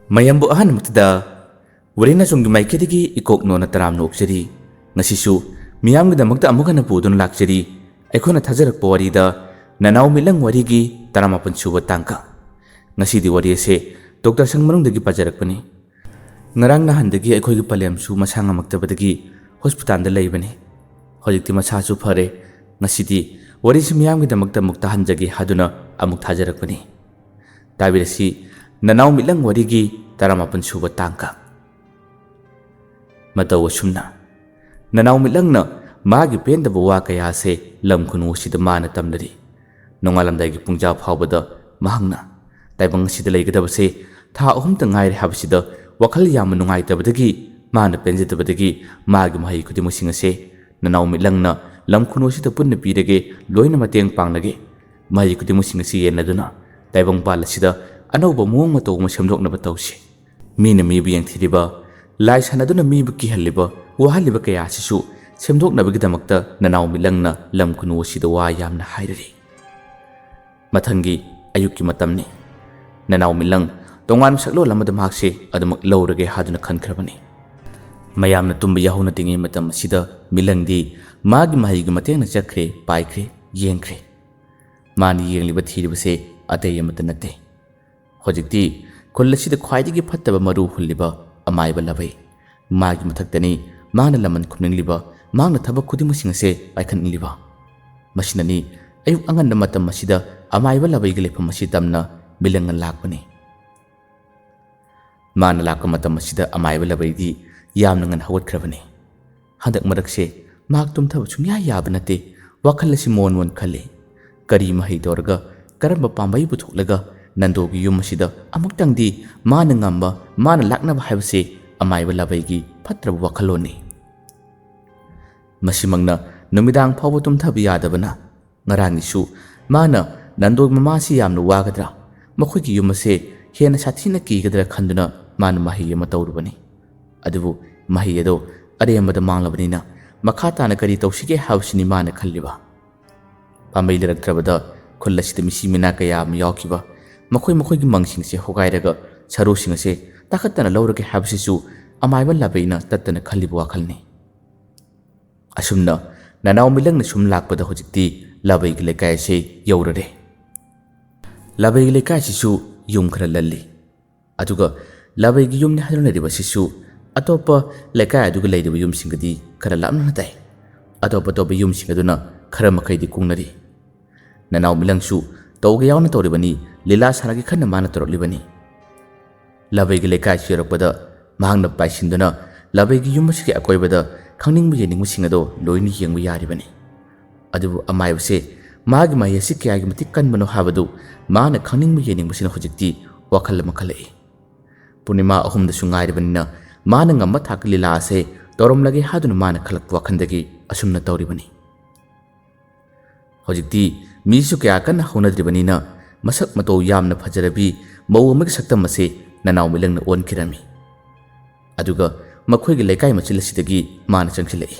mayambu ahan muktada warina sunggi maikedi ikok nona taram nokjari ngasisu miyam gida mukta amugana pudun lakjari aikona thajarak pawarida nanau milang warigi taramapan suba tangka ngasidi wari ase Dr. Sangmarung dagi pajarak pani ngarang nahan dagi aikoi gi palem su masanga maktabadagi hospital da laibani hojikti masa su phare ngasidi wari si miyam gida mukta hanjagi haduna amuk thajarak pani tabirasi nanau milang warigi taramapan suba tangka matawa sumna nanau milang na magi penda bawa kaya se lam khunu sida mana tamdari nongalam dai gi pungja phawbada mahangna taibang sida leigdabase tha ahum ta ngai habsida wakhal yam nungai tabadagi mana penjitabadagi magi mahi khudi musing ase nanau milang na lam khunu sida punna pirege loina mateng panglage mahi khudi musing ase yenaduna taibang pal sida anauba muang mato ma semdokna batawsi mina mi biyang thiriba lai sanaduna mi bu ki haliba wahaliba kaya sisu semdokna bigidamakta nanau milangna lam khunu sida wa yamna hairari mathangi ayuki matamni nanau milang tongan saklo lamada makse adamak lawrage haduna khankrabani mayamna tumba yahuna tingi matam sida milangdi magi mahigi matengna chakre paikre yengkre mani yengliba thiribase atay amata nate hojikti kollasida khwaidigi phattaba maru hulliba amaiba labai magi mathaktani mana laman khumningliba mangna thaba khudimusing ase paikhanliba masinani ayuk angan matam masida amaiba labai gele phamasi tamna bilang lakpani mana lakka matam masida amaiba labai di yamna ngan hawat khrabani hadak marakse mak tum thaba chungya yabanate wakhallasi mon khale kari mahai dorga karamba pambai buthulaga nandogi yum masida amuktangdi mana ngamba mana laknaba haibase amaiba labai gi phatraba wakhaloni masimangna numidang phawbo tum thaba yadabana ngarangisu mana nandog mamasi yamna wagadra makhoigi yumase hena sathina kigadra khanduna mana mahi yama tawrubani adubu mahi edo aremada manglabani makhata na kari tawsige hawsini mana khalliba pamai lirakrabada khollasida misi mina kaya am yawkiba makhoi gi mangsing se hogairaga saru sing se takhatana lawrage habsisu amaiba labaina tattana khalliba wakhalni asumna nanau milang na sum lakpada hojikti labai gi lekai se yaurare labai gi lekai sisu yum khara lalli aduga labai gi yum ne haduna riba sisu atopa lekai aduga leidiba yum singadi khara lamna tai atopa yum singaduna khara makai di kungnari nanau milang su tawga yawna tawribani lila sanagi khanna mana toroklibani labai gi lekai sirakpada mahangna paisinduna labai gi yum sigi akoibada khangning bu yening musingado loini yengbu yaribani adubu amaibse magi mayasi kyagi matik kanbano habadu mana khangning bu yening musina hojikti wakhal makhalai punima ahumda sungairibanina mana ngamma thaklila ase toromlage haduna mana khalak wakhandagi asumna tawribani hojikti misu kya kan honadribanina masak mato yamna phajarabi mau amag saktam ase nanau milangna on kirami aduga makhoigi lekai machilasidagi mana changchilai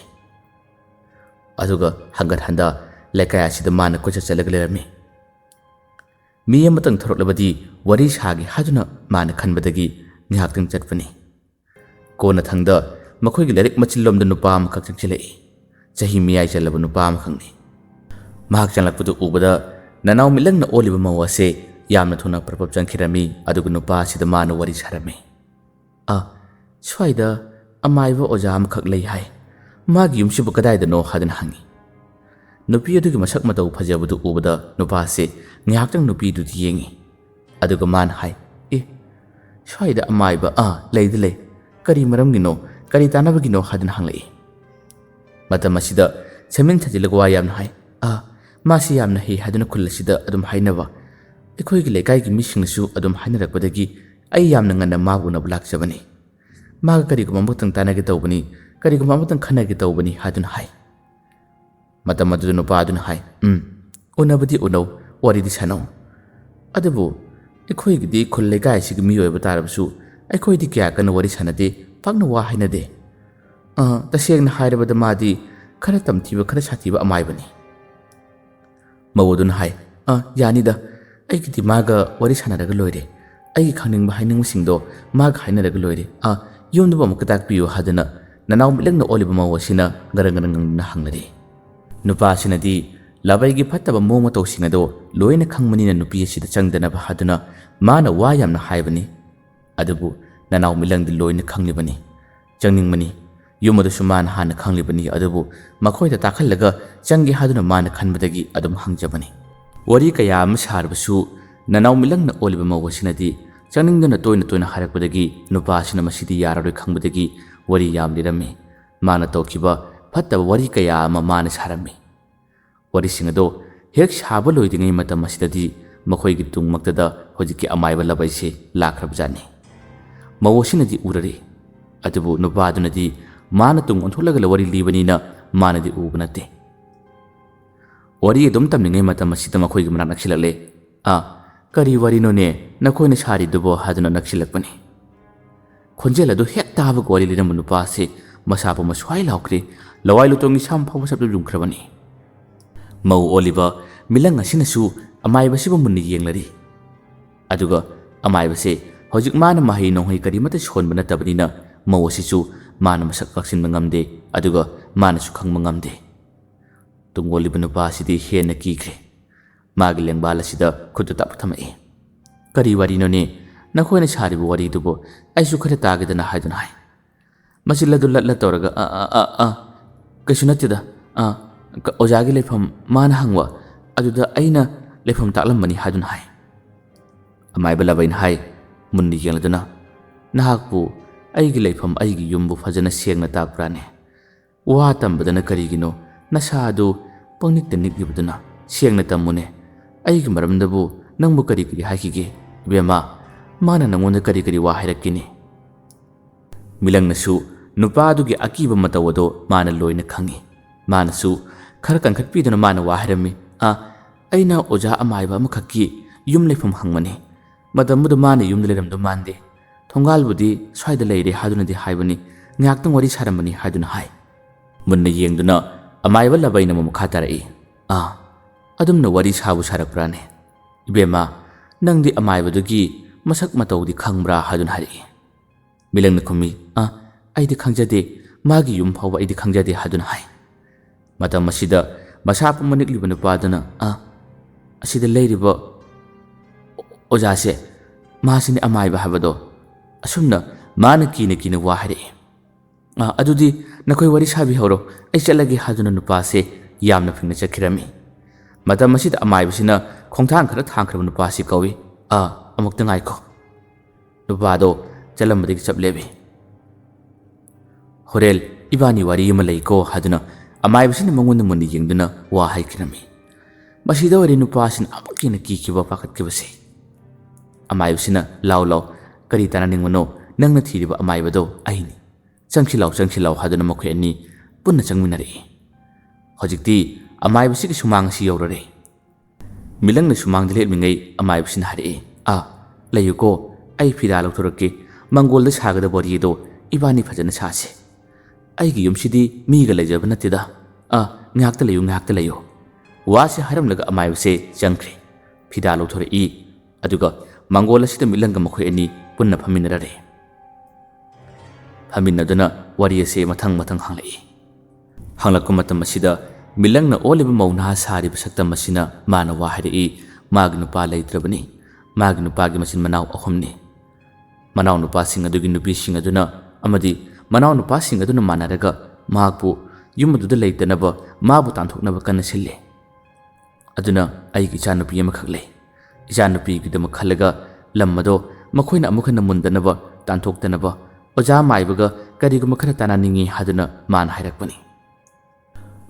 aduga hangar handa lekai asida mana kocha chalaglerami mi amatang thoroklabadi wari sagi haduna mana khanbadagi ngihaktang chatpani kona thangda makhoigi lerik machillomda nupa amakak changchilai chahi miyai chalaba nupa amakhangni mahak changlakpadu ubada nanau milangna oliba mawase yamna thuna prapap changkhirami aduga nupa asida mana wari sarami swaida amaiba oja amakhak lei hai magi yumsibu kadaidano hadan hangi nupi adugi masak matau phajabadu ubada nupa se ngihaktang nupi du yengi aduga man hai swaida amaiba leide lei kari maramgino kari tanabagino hadan hanglei matam asida semin thajilagwa yamna hai masi yamna hi haduna khulasida adum hainaba ikhoigi lekai gi misingsu adum hainarakpadagi ai yamna ngana maguna blak jabani maga kari ko mamutang tanagi tawbani kari ko mamutang khanagi tawbani haduna hai matam adu no pa aduna hai unabadi unaw waridi sanau adabu ikhoigi di khulle gai sig mi oiba tarabsu ikhoidi kya kana wari sanade pagna wa hainade tasegna hairabada madi khara tamthiba khara sathiba amaibani mawudun hai yanida aigidi maga wari sanaraga loire ꯑꯩꯒꯤ ꯈꯪꯅꯤꯡꯕ ꯍꯥꯏꯅꯤꯡꯕꯁꯤꯡꯗꯣ ꯃꯥꯒ ꯍꯥꯏꯅꯔꯒ ꯂꯣꯏꯔꯦ ꯌꯨꯝꯗꯨꯕꯨ ꯑꯃꯨꯛꯀ ꯇꯥꯛꯄꯤꯌꯨ ꯍꯥꯏꯗꯨꯅ ꯅꯅꯥꯎ ꯃꯤꯠꯂꯪꯅ ꯑꯣꯜꯂꯤꯕ ꯃꯧ ꯑꯁꯤꯅ ꯒꯔꯪ ꯒꯔꯪ ꯉꯪꯗꯨꯅ ꯍꯪꯂꯔꯦ ꯅꯨꯄꯥꯁꯤꯅꯗꯤ ꯂꯥꯕꯩꯒꯤ ꯐꯠꯇꯕ ꯃꯑꯣꯡ ꯃꯇꯧꯁꯤꯡ ꯑꯗꯣ ꯂꯣꯏꯅ ꯈꯪꯕꯅꯤꯅ ꯅꯨꯄꯤ ꯑꯁꯤꯗ ꯆꯪꯗꯅꯕ ꯍꯥꯏꯗꯨꯅ ꯃꯥꯅ ꯋꯥ ꯌꯥꯝꯅ ꯍꯥꯏꯕꯅꯤ ꯑꯗꯨꯕꯨ ꯅꯅꯥꯎ ꯃꯤꯠꯂꯪꯗꯤ ꯂꯣꯏꯅ ꯈꯪꯂꯤꯕꯅꯤ ꯆꯪꯅꯤꯡꯕꯅꯤ ꯌꯨꯝ ꯑꯗꯨꯁꯨ ꯃꯥꯅ ꯍꯥꯟꯅ ꯈꯪꯂꯤꯕꯅꯤ ꯑꯗꯨꯕꯨ ꯃꯈꯣꯏꯗ ꯇꯥꯛꯍꯜꯂꯒ ꯆꯪꯒꯦ ꯍꯥꯏꯗꯨꯅ ꯃꯥꯅ ꯈꯟꯕꯗꯒꯤ ꯑꯗꯨꯝ ꯍꯪꯖꯕꯅꯤ ꯋꯥꯔꯤ ꯀꯌꯥ ꯑꯃ ꯁꯥꯔꯕꯁꯨ ꯅꯅꯥꯎ ꯃꯤꯠꯂꯪꯅ ꯑꯣꯜꯂꯤꯕ ꯃꯧ ꯑꯁꯤꯅꯗꯤ ꯆꯪꯅꯤꯡꯗꯅ ꯇꯣꯏꯅ ꯇꯣꯏꯅ ꯍꯥꯏꯔꯛꯄꯗꯒꯤ ꯅꯨꯄꯥꯁꯤꯅ ꯃꯁꯤꯗꯤ ꯌꯥꯔꯔꯣꯏ ꯈꯪꯕꯗꯒꯤ ꯋꯥꯔꯤ ꯌꯥꯝ ꯂꯤꯔꯝꯃꯤ ꯃꯥꯅ ꯇꯧꯈꯤꯕ ꯐꯠꯇꯕ ꯋꯥꯔꯤ ꯀꯌꯥ ꯑꯃ ꯃꯥꯅ ꯁꯥꯔꯝꯃꯤ ꯋꯥꯔꯤꯁꯤꯡ ꯑꯗꯣ ꯍꯦꯛ ꯁꯥꯕ ꯂꯣꯏꯗ꯭ꯔꯤꯉꯩ ꯃꯇꯝ ꯑꯁꯤꯗꯗꯤ ꯃꯈꯣꯏꯒꯤ ꯇꯨꯡꯃꯛꯇꯗ ꯍꯧꯖꯤꯛꯀꯤ ꯑꯃꯥꯏꯕ ꯂꯥꯕꯩꯁꯦ ꯂꯥꯛꯈ꯭ꯔꯕꯖꯥꯠꯅꯤ ꯃꯧ ꯑꯁꯤꯅꯗꯤ ꯎꯔꯔꯦ ꯑꯗꯨꯕु ꯅꯨꯄꯥꯗꯨꯅꯗꯤ ꯃꯥꯅ ꯇꯨꯡ ꯑꯣꯟꯊꯣꯛꯂꯒ ꯋꯥꯔꯤ ꯂꯤꯕꯅꯤꯅ ꯃꯥꯅꯗꯤ ꯎꯕ ꯅꯠꯇꯦ ꯋꯥꯔꯤ ꯑꯗꯨꯝ ꯇꯝꯂꯤꯉꯩ ꯃꯇꯝ ꯑꯁꯤꯗ ꯃꯈꯣꯏꯒꯤ ꯃꯅꯥꯛ ꯅꯛꯁꯤꯜꯂꯛꯂꯦ ꯀꯔꯤ ꯋꯥꯔꯤꯅꯣꯅꯦ ꯅꯈꯣꯏꯅ ꯁꯥꯔꯤꯗꯨꯕꯣ ꯍꯥꯏꯗꯨꯅ ꯅꯛꯁꯤꯜꯂꯛꯄꯅꯤ ꯈꯣꯟꯖꯦꯜ ꯑꯗꯨ ꯍꯦꯛ ꯇꯥꯕꯒ ꯋꯥꯔꯤ ꯂꯤꯔꯝꯕ ꯅꯨꯄꯥ ꯑꯁꯤ ꯃꯁꯥ ꯄꯨꯝꯕ ꯁ꯭ꯋꯥꯏ ꯂꯥꯎꯈ꯭ꯔꯦ ꯂꯋꯥꯏ ꯂꯨꯇꯣꯡꯒꯤ ꯁꯝ ꯐꯥꯎꯕ ꯁꯞꯂꯨ ꯌꯨꯡꯈ꯭ꯔꯕꯅꯤ ꯃꯧ ꯑꯣꯜꯂꯤꯕ ꯃꯤꯠꯂꯪ ꯑꯁꯤꯅꯁꯨ ꯑꯃꯥꯏꯕꯁꯤꯕꯨ ꯃꯨꯟꯅ ꯌꯦꯡꯂꯔꯤ ꯑꯗꯨꯒ ꯑꯃꯥꯏꯕꯁꯦ ꯍꯧꯖꯤꯛ ꯃꯥꯅ ꯃꯍꯩ ꯅꯣꯡꯍꯩ ꯀꯔꯤꯃꯠꯇ ꯁꯣꯟꯕ ꯅꯠꯇꯕꯅꯤꯅ ꯃꯧ ꯑꯁꯤꯁꯨ ꯃꯥꯅ ꯃꯁꯛ ꯂꯥꯛꯁꯤꯟꯕ ꯉꯝꯗꯦ ꯑꯗꯨꯒ ꯃꯥꯅꯁꯨ ꯈꯪꯕ ꯉꯝꯗꯦ ꯇꯨꯡ ꯑꯣꯜꯂꯤꯕ ꯅꯨꯄꯥ ꯑꯁꯤꯗꯤ ꯍꯦꯟꯅ ꯀꯤꯈ꯭ꯔꯦ ꯃꯥꯒꯤ ꯂꯦꯡꯕꯥꯜ ꯑꯁꯤꯗ ꯈꯨꯠꯇꯨ ꯇꯞ ꯊꯝꯃꯛꯏ ꯀꯔꯤ ꯋꯥꯔꯤꯅꯣꯅꯦ ꯅꯈꯣꯏꯅ ꯁꯥꯔꯤꯕ ꯋꯥꯔꯤꯗꯨꯕꯨ ꯑꯩꯁꯨ ꯈꯔ ꯇꯥꯒꯦꯗꯅ ꯍꯥꯏꯗꯨꯅ ꯍꯥꯏ ꯃꯆꯤꯜ ꯑꯗꯨ ꯂꯠꯂ ꯇꯧꯔꯒ ꯀꯩꯁꯨ ꯅꯠꯇꯦꯗ ꯑꯣꯖꯥꯒꯤ ꯂꯩꯐꯝ ꯃꯥꯅ ꯍꯪꯕ ꯑꯗꯨꯗ ꯑꯩꯅ ꯂꯩꯐꯝ ꯇꯥꯛꯂꯝꯕꯅꯤ ꯍꯥꯏꯗꯨꯅ ꯍꯥꯏ ꯑꯃꯥꯏꯕ ꯂꯥꯕꯩꯅ ꯍꯥꯏ ꯃꯨꯟꯅ ꯌꯦꯡꯂꯗꯨꯅ ꯅꯍꯥꯛꯄꯨ ꯑꯩꯒꯤ ꯂꯩꯐꯝ ꯑꯩꯒꯤ ꯌꯨꯝꯕꯨ ꯐꯖꯅ ꯁꯦꯡꯅ ꯇꯥꯛꯄ꯭ꯔꯥꯅꯦ ꯋꯥ ꯇꯝꯕꯗꯅ ꯀꯔꯤꯒꯤꯅꯣ ꯅꯁꯥ ꯑꯗꯨ ꯄꯪꯅꯤꯛꯇ ꯅꯤꯛꯂꯤꯕꯗꯨꯅ ꯁꯦꯡꯅ ꯇꯝꯃꯨꯅꯦ ꯑꯩꯒꯤ ꯃꯔꯝꯗꯕꯨ ꯅꯪꯕꯨ ꯀꯔꯤ ꯀꯔꯤ ꯍꯥꯏꯈꯤꯒꯦ ꯏꯕꯦꯝꯃ ꯃꯥꯅ ꯅꯪꯉꯣꯟꯗ ꯀꯔꯤ ꯀꯔꯤ ꯋꯥ ꯍꯥꯏꯔꯛꯀꯦꯅꯦ ꯃꯤꯂꯪꯅꯁꯨ ꯅꯨꯄꯥꯗꯨꯒꯤ ꯑꯀꯤꯕ ꯃꯇꯧ ꯑꯗꯣ ꯃꯥꯅ ꯂꯣꯏꯅ ꯈꯪꯉꯤ ꯃꯥꯅꯁꯨ ꯈꯔ ꯀꯟꯈꯠꯄꯤꯗꯨꯅ ꯃꯥꯅ ꯋꯥ ꯍꯥꯏꯔꯝꯃꯤ ꯑꯩꯅ ꯑꯣꯖꯥ ꯑꯃꯥꯏꯕ ꯑꯃꯈꯛꯀꯤ ꯌꯨꯝ ꯂꯩꯐꯝ ꯍꯪꯕꯅꯤ ꯃꯇꯝꯗꯨꯗ ꯃꯥꯅ ꯌꯨꯝꯗ ꯂꯩꯔꯝꯗꯧ ꯃꯥꯟꯗꯦ ꯊꯣꯡꯒꯥꯜꯕꯨꯗꯤ ꯁ꯭ꯋꯥꯏꯗ ꯂꯩꯔꯦ ꯍꯥꯏꯗꯨꯅꯗꯤ ꯍꯥꯏꯕꯅꯤ ꯉꯥꯏꯍꯥꯛꯇꯪ ꯋꯥꯔꯤ ꯁꯥꯔꯝꯕꯅꯤ ꯍꯥꯏꯗꯨꯅ ꯍꯥꯏ ꯃꯨꯟꯅ ꯌꯦꯡꯗꯨꯅ ꯑꯃꯥꯏꯕ ꯂꯥꯕꯩꯅ ꯃꯈꯥ ꯇꯥꯔꯛꯏ ꯑꯗꯨꯝꯅ ꯋꯥꯔꯤ ꯁꯥꯕꯨ ꯁꯥꯔꯛꯄ꯭ꯔꯥꯅꯦ ꯏꯕꯦꯝꯃ ꯅꯪꯗꯤ ꯑꯃꯥꯏꯕꯗꯨꯒꯤ ꯃꯁꯛ ꯃꯇꯧꯗꯤ ꯈꯪꯕ꯭ꯔꯥ ꯍꯥꯏꯗꯨꯅ ꯍꯥꯏꯔꯛꯏ ꯃꯤꯂꯪꯅ ꯈꯨꯝꯃꯤ ꯑꯩꯗꯤ ꯈꯪꯖꯗꯦ ꯃꯥꯒꯤ ꯌꯨꯝ ꯐꯥꯎꯕ ꯑꯩꯗꯤ ꯈꯪꯖꯗꯦ ꯍꯥꯏꯗꯨꯅ ꯍꯥꯏ ꯃꯇꯝ ꯑꯁꯤꯗ ꯃꯁꯥ ꯄꯨꯝꯕ ꯅꯤꯛꯂꯤꯕ ꯅꯨꯄꯥꯗꯨꯅ ꯑꯁꯤꯗ ꯂꯩꯔꯤꯕ ꯑꯣꯖꯥꯁꯦ ꯃꯥꯁꯤꯅꯤ ꯑꯃꯥꯏꯕ ꯍꯥꯏꯕꯗꯣ ꯑꯁꯨꯝꯅ ꯃꯥꯅ ꯀꯤꯅ ꯀꯤꯅ ꯋꯥ ꯍꯥꯏꯔꯛꯏ ꯑꯗꯨꯗꯤ ꯅꯈꯣꯏ ꯋꯥꯔꯤ ꯁꯥꯕꯤꯍꯧꯔꯣ ꯑꯩ ꯆꯠꯂꯒꯦ ꯍꯥꯏꯗꯨꯅ ꯅꯨꯄꯥꯁꯦ ꯌꯥꯝꯅ ꯐꯤꯡꯅ ꯆꯠꯈꯤꯔꯝꯃꯤ ꯃꯇꯝ ꯑꯁꯤꯗ ꯑꯃꯥꯏꯕꯁꯤꯅ ꯈꯣꯡꯊꯥꯡ ꯈꯔ ꯊꯥꯡꯈ꯭ꯔꯕ ꯅꯨꯄꯥꯁꯤ ꯀꯧꯏ ꯑꯃꯨꯛꯇ ꯉꯥꯏꯈꯣ ꯅꯨꯄꯥꯗꯣ ꯆꯠꯂꯝꯕꯗꯒꯤ ꯆꯞ ꯂꯦꯞꯄꯤ ꯍꯣꯔꯦꯜ ꯏꯕꯥꯅꯤ ꯋꯥꯔꯤ ꯑꯃ ꯂꯩꯀꯣ ꯍꯥꯏꯗꯨꯅ ꯑꯃꯥꯏꯕꯁꯤꯅ ꯃꯉꯣꯟꯗ ꯃꯨꯟꯅ ꯌꯦꯡꯗꯨꯅ ꯋꯥ ꯍꯥꯏꯈꯤꯔꯝꯃꯤ ꯃꯁꯤꯗ ꯑꯣꯏꯔꯦ ꯅꯨꯄꯥꯁꯤꯅ ꯑꯃꯨꯛ ꯍꯦꯟꯅ ꯀꯤꯈꯤꯕ ꯄꯥꯈꯠꯈꯤꯕꯁꯦ ꯑꯃꯥꯏꯕꯁꯤꯅ ꯂꯥꯎ ꯀꯔꯤ ꯇꯥꯟꯅꯅꯤꯡꯕꯅꯣ ꯅꯪꯅ ꯊꯤꯔꯤꯕ ꯑꯃꯥꯏꯕꯗꯣ ꯑꯩꯅꯤ ꯆꯪꯁꯤꯜꯂꯥꯎ ꯍꯥꯏꯗꯨꯅ ꯃꯈꯣꯏ ꯑꯅꯤ ꯄꯨꯟꯅ ꯆꯪꯃꯤꯟꯅꯔꯛꯏ ꯍꯧꯖꯤꯛꯇꯤ ꯑꯃꯥꯏꯕꯁꯤꯒꯤ ꯁꯨꯃꯥꯡ ꯑꯁꯤ ꯌꯧꯔꯔꯦ ꯃꯤꯂꯪꯅ ꯁꯨꯃꯥꯡꯗ ꯂꯦꯞꯂꯤꯉꯩ ꯑꯃꯥꯏꯕꯁꯤꯅ ꯍꯥꯏꯔꯛꯏ ꯂꯩꯌꯨꯀꯣ ꯑꯩ ꯐꯤꯗꯥ ꯂꯧꯊꯣꯔꯛꯀꯦ ꯃꯪꯒꯣꯜꯗ ꯁꯥꯒꯗꯕ ꯋꯥꯔꯤꯗꯣ ꯏꯕꯥꯅꯤ ꯐꯖꯅ ꯁꯥꯁꯦ ꯑꯩꯒꯤ ꯌꯨꯝꯁꯤꯗꯤ ꯃꯤꯒ ꯂꯩꯖꯕ ꯅꯠꯇꯦꯗ ꯉꯥꯏꯍꯥꯛꯇ ꯂꯩꯌꯨ ꯋꯥꯁꯦ ꯍꯥꯏꯔꯝꯂꯒ ꯑꯃꯥꯏꯕꯁꯦ ꯆꯪꯈ꯭ꯔꯦ ꯐꯤꯗꯥ ꯂꯧꯊꯣꯔꯛꯏ ꯑꯗꯨꯒ ꯃꯪꯒꯣꯜ ꯑꯁꯤꯗ ꯃꯤꯂꯪꯒ ꯃꯈꯣꯏ ꯑꯅꯤ ꯄꯨꯟꯅ ꯐꯝꯃꯤꯟꯅꯔꯔꯦ ꯐꯝꯃꯤꯟꯅꯗꯨꯅ ꯋꯥꯔꯤ ꯑꯁꯤ ꯃꯊꯪ ꯍꯪꯂꯛꯄ ꯃꯇꯝ ꯑꯁꯤꯗ ꯃꯤꯂꯪꯅ ꯑꯣꯜꯂꯤꯕ ꯃꯧ ꯅꯍꯥ ꯁꯥꯔꯤꯕ ꯁꯛꯇꯝ ꯑꯁꯤꯅ ꯃꯥꯅ ꯋꯥ ꯍꯥꯏꯔꯛꯏ ꯃꯥꯒꯤ ꯅꯨꯄꯥ ꯂꯩꯇ꯭ꯔꯕꯅꯤꯃꯥꯒꯤ ꯅꯨꯄꯥꯒꯤ ꯃꯆꯤꯟ ꯃꯅꯥꯎ 3ꯅꯤ ꯃꯅꯥꯎ ꯅꯨꯄꯥꯁꯤꯡ ꯑꯗꯨꯒꯤ ꯅꯨꯄꯤꯁꯤꯡ ꯑꯗꯨꯅ ꯑꯃꯗꯤ ꯃꯅꯥꯎ ꯅꯨꯄꯥꯁꯤꯡ ꯑꯗꯨꯅ ꯃꯥꯟꯅꯔꯒ ꯃꯍꯥꯛꯄꯨ ꯌꯨꯝ ꯑꯗꯨꯗ ꯂꯩꯇꯅꯕ ꯃꯥꯕꯨ ꯇꯥꯟꯊꯣꯛꯅꯕ ꯀꯟꯅ ꯁꯤꯜꯂꯤ ꯑꯗꯨꯅ ꯑꯩꯒꯤ ꯏꯆꯥꯅꯨꯄꯤ ꯑꯃꯈꯛ ꯂꯩ ꯏꯆꯥꯅꯨꯄꯤꯒꯤꯗꯃꯛ ꯈꯜꯂꯒ ꯂꯝ ꯑꯗꯣ ꯃꯈꯣꯏꯅ ꯑꯃꯨꯛ ꯍꯟꯅ ꯃꯨꯟꯗꯅꯕ ꯇꯥꯟꯊꯣꯛꯇꯅꯕ ꯑꯣꯖꯥ ꯃꯥꯏꯕꯒ ꯀꯔꯤꯒꯨꯝꯕ ꯈꯔ ꯇꯥꯟꯅꯅꯤꯡꯉꯤ ꯍꯥꯏꯗꯨꯅ ꯃꯥꯅ ꯍꯥꯏꯔꯛꯄꯅꯤ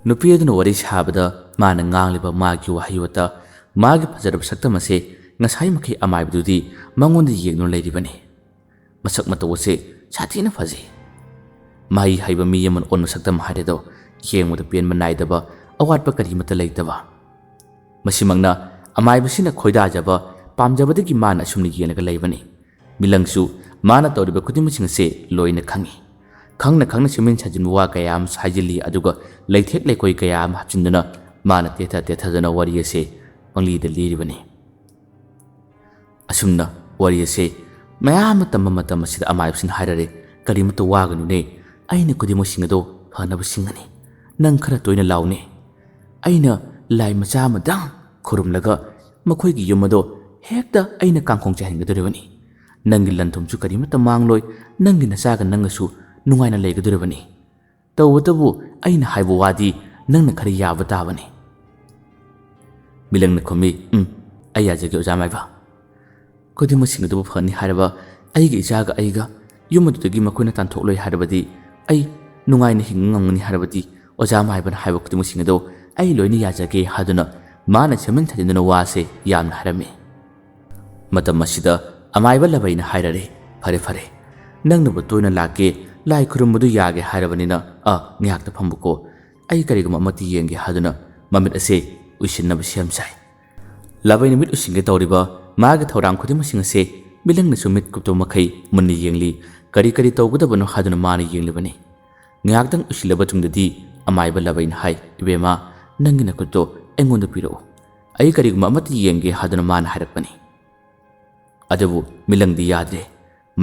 ꯅꯨꯄꯤ ꯑꯗꯨꯅ ꯋꯥꯔꯤ ꯁꯥꯕꯗ ꯃꯥꯅ ꯉꯥꯡꯂꯤꯕ ꯃꯥꯒꯤ ꯋꯥꯍꯩ ꯋꯥꯇꯥ ꯃꯥꯒꯤ ꯐꯖꯔꯕ ꯁꯛꯇꯝ ꯑꯁꯦ ꯉꯁꯥꯏ ꯃꯈꯩ ꯑꯃꯥꯏꯕꯗꯨꯗꯤ ꯃꯉꯣꯟꯗ ꯌꯦꯡꯗꯨꯅ ꯂꯩꯔꯤꯕꯅꯤ ꯃꯁꯛ ꯃꯇꯧ ꯑꯁꯦ ꯁꯥꯊꯤꯅ ꯐꯖꯩ ꯃꯍꯩ ꯍꯩꯕ ꯃꯤ ꯑꯃꯅ ꯑꯣꯟꯕ ꯁꯛꯇꯝ ꯍꯥꯏꯔꯦꯗꯣ ꯌꯦꯡꯕꯗ ꯄꯦꯟꯕ ꯅꯥꯏꯗꯕ ꯑꯋꯥꯠꯄ ꯀꯔꯤꯃꯠꯇ ꯂꯩꯇꯕ ꯃꯁꯤꯃꯛꯅ ꯑꯃꯥꯏꯕꯁꯤꯅ ꯈꯣꯏꯗꯥꯖꯕ ꯄꯥꯝꯖꯕꯗꯒꯤ ꯃꯥꯅ ꯑꯁꯨꯝꯅ ꯌꯦꯡꯂꯒ ꯂꯩꯕꯅꯤ ꯃꯤꯂꯪꯁꯨ ꯃꯥꯅ ꯇꯧꯔꯤꯕ ꯈꯨꯗꯤꯡꯃꯛꯁꯤꯡ ꯑꯁꯦ ꯂꯣꯏꯅ ꯈꯪꯉꯤ ꯈꯪꯅ ꯁꯤꯃꯤꯟ ꯁꯥꯖꯤꯟꯕ ꯋꯥ ꯀꯌꯥ ꯑꯃ ꯍꯥꯏꯖꯤꯜꯂꯤ ꯑꯗꯨꯒ ꯂꯩꯊꯦꯛ ꯂꯩꯀꯣꯏ ꯀꯌా ꯑꯃ ꯍꯥꯞꯆꯤꯟꯗꯨꯅ ꯃꯥꯅ ꯇꯦꯊꯗꯨꯅ ꯋꯥꯔꯤ ꯑꯁꯦ ꯄꯪꯂꯤꯗ ꯂꯤꯔꯤꯕꯅꯤ ꯑꯁꯨꯝꯅ ꯋꯥꯔꯤ ꯑꯁꯦ ꯃꯌꯥꯝ ꯇꯝꯕ ꯃꯇꯝ ꯑꯁꯤꯗ ꯑꯃꯥꯏꯕꯁꯤꯅ ꯍꯥꯏꯔꯔꯦ ꯀꯔꯤꯃꯠꯇ ꯋꯥꯒꯅꯨꯅꯦ ꯑꯩꯅ ꯈꯨꯗꯤꯡꯃꯛꯁꯤꯡ ꯑꯗꯣ ꯐꯅꯕ ꯁꯤꯡꯒꯅꯤ ꯅꯪ ꯈꯔ ꯇꯣꯏꯅ ꯂꯥꯎꯅꯦ ꯑꯩꯅ ꯂꯥꯏ ꯃꯆꯥ ꯑꯃꯗꯪ ꯈꯨꯔꯨꯝꯂꯒ ꯃꯈꯣꯏꯒꯤ ꯌꯨꯝ ꯑꯗꯣ ꯍꯦꯛꯇ ꯑꯩꯅ ꯀꯥꯡꯈꯣꯡ ꯆꯥꯏꯍꯟꯒꯗꯣꯔꯤꯕꯅꯤ ꯅꯪꯒꯤ ꯂꯟꯊꯨꯝꯁꯨ ꯀꯔꯤꯃꯠꯇ ꯃꯥꯡꯂꯣꯏ ꯅꯪꯒꯤ ꯅꯆꯥꯒ ꯅꯪꯒꯁꯨ ꯅꯨꯡꯉꯥꯏꯅ ꯂꯩꯒꯗꯣꯔꯤꯕꯅꯤ ꯇꯧꯕꯇꯕꯨ ꯑꯩꯅ ꯍꯥꯏꯕ ꯋꯥꯗꯤ ꯅꯪꯅ ꯈꯔ ꯌꯥꯕ ꯇꯥꯕꯅꯤ ꯃꯤꯂꯪꯅ ꯈꯨꯝꯃꯤ ꯑꯩ ꯌꯥꯖꯒꯦ ꯑꯣꯖꯥ ꯃꯥꯏꯕ ꯈꯨꯗꯤꯡꯃꯛꯁꯤꯡ ꯑꯗꯨꯕꯨ ꯐꯅꯤ ꯍꯥꯏꯔꯕ ꯑꯩꯒꯤ ꯏꯆꯥꯒ ꯑꯩꯒ ꯌꯨꯝ ꯑꯗꯨꯗꯒꯤ ꯃꯈꯣꯏꯅ ꯇꯥꯟꯊꯣꯛꯂꯣꯏ ꯍꯥꯏꯔꯕꯗꯤ ꯑꯩ ꯅꯨꯡꯉꯥꯏꯅ ꯍꯤꯡꯕ ꯉꯝꯒꯅꯤ ꯍꯥꯏꯔꯕꯗꯤ ꯑꯣꯖꯥ ꯃꯥꯏꯕꯅ ꯍꯥꯏꯕ ꯈꯨꯗꯤꯡꯃꯛꯁꯤꯡ ꯑꯗꯣ ꯑꯩ ꯂꯣꯏꯅ ꯌꯥꯖꯒꯦ ꯍꯥꯏꯗꯨꯅ ꯃꯥꯅ ꯁꯦꯝꯖꯤꯟ ꯁꯥꯖꯤꯟꯗꯨꯅ ꯋꯥꯁꯦ ꯌꯥꯝꯅ ꯍꯥꯏꯔꯝꯃꯤ ꯃꯇꯝ ꯑꯁꯤꯗ ꯑꯃꯥꯏꯕ ꯂꯕꯩꯅ ꯍꯥꯏꯔꯔꯦ ꯐꯔꯦ ꯐꯔꯦ ꯅꯪꯅꯕꯨ ꯇꯣꯏꯅ ꯂꯥꯛꯀꯦ ꯂꯥꯏ ꯈꯨꯔꯨꯝꯕꯗꯨ ꯌꯥꯒꯦ ꯍꯥꯏꯔꯕꯅꯤꯅ ꯉꯥꯏꯍꯥꯛꯇ ꯐꯝꯕꯀꯣ ꯑꯩ ꯀꯔꯤꯒꯨꯝꯕ ꯑꯃꯠꯇ ꯌꯦꯡꯒꯦ ꯍꯥꯏꯗꯨꯅ ꯃꯃꯤꯠ ꯑꯁꯦ ꯎꯏꯁꯤꯟꯅꯕ ꯁꯦꯝ ꯁꯥꯏ ꯂꯕꯩꯅ ꯃꯤꯠ ꯎꯏꯁꯤꯟꯒꯦ ꯇꯧꯔꯤꯕ ꯃꯥꯒꯤ ꯊꯧꯔꯥꯡ ꯈꯨꯗꯤꯡꯃꯛꯁꯤꯡ ꯑꯁꯦ ꯃꯤꯂꯪꯅꯁꯨ ꯃꯤꯠ ꯀꯨꯞꯇꯕ ꯃꯈꯩ ꯃꯨꯟꯅ ꯌꯦꯡꯂꯤ ꯀꯔꯤ ꯀꯔꯤ ꯇꯧꯒꯗꯕꯅꯣ ꯍꯥꯏꯗꯨꯅ ꯃꯥꯅ ꯌꯦꯡꯂꯤꯕꯅꯤ ꯉꯥꯏꯍꯥꯛꯇꯪ ꯎꯏꯁꯤꯜꯂꯕ ꯇꯨꯡꯗꯗꯤ ꯑꯃꯥꯏꯕ ꯂꯕꯩꯅ ꯍꯥꯏ ꯏꯕꯦꯝꯃ ꯅꯪꯒꯤ ꯅꯈꯨꯠꯇꯣ ꯑꯩꯉꯣꯟꯗ ꯄꯤꯔꯛꯎ ꯑꯩ ꯀꯔꯤꯒꯨꯝꯕ ꯑꯃꯠꯇ ꯌꯦꯡꯒꯦ ꯍꯥꯏꯗꯨꯅ ꯃꯥꯅ ꯍꯥꯏꯔꯛꯄꯅꯤ ꯑꯗꯨꯕꯨ ꯃꯤꯂꯪꯗꯤ ꯌꯥꯗ꯭ꯔꯦ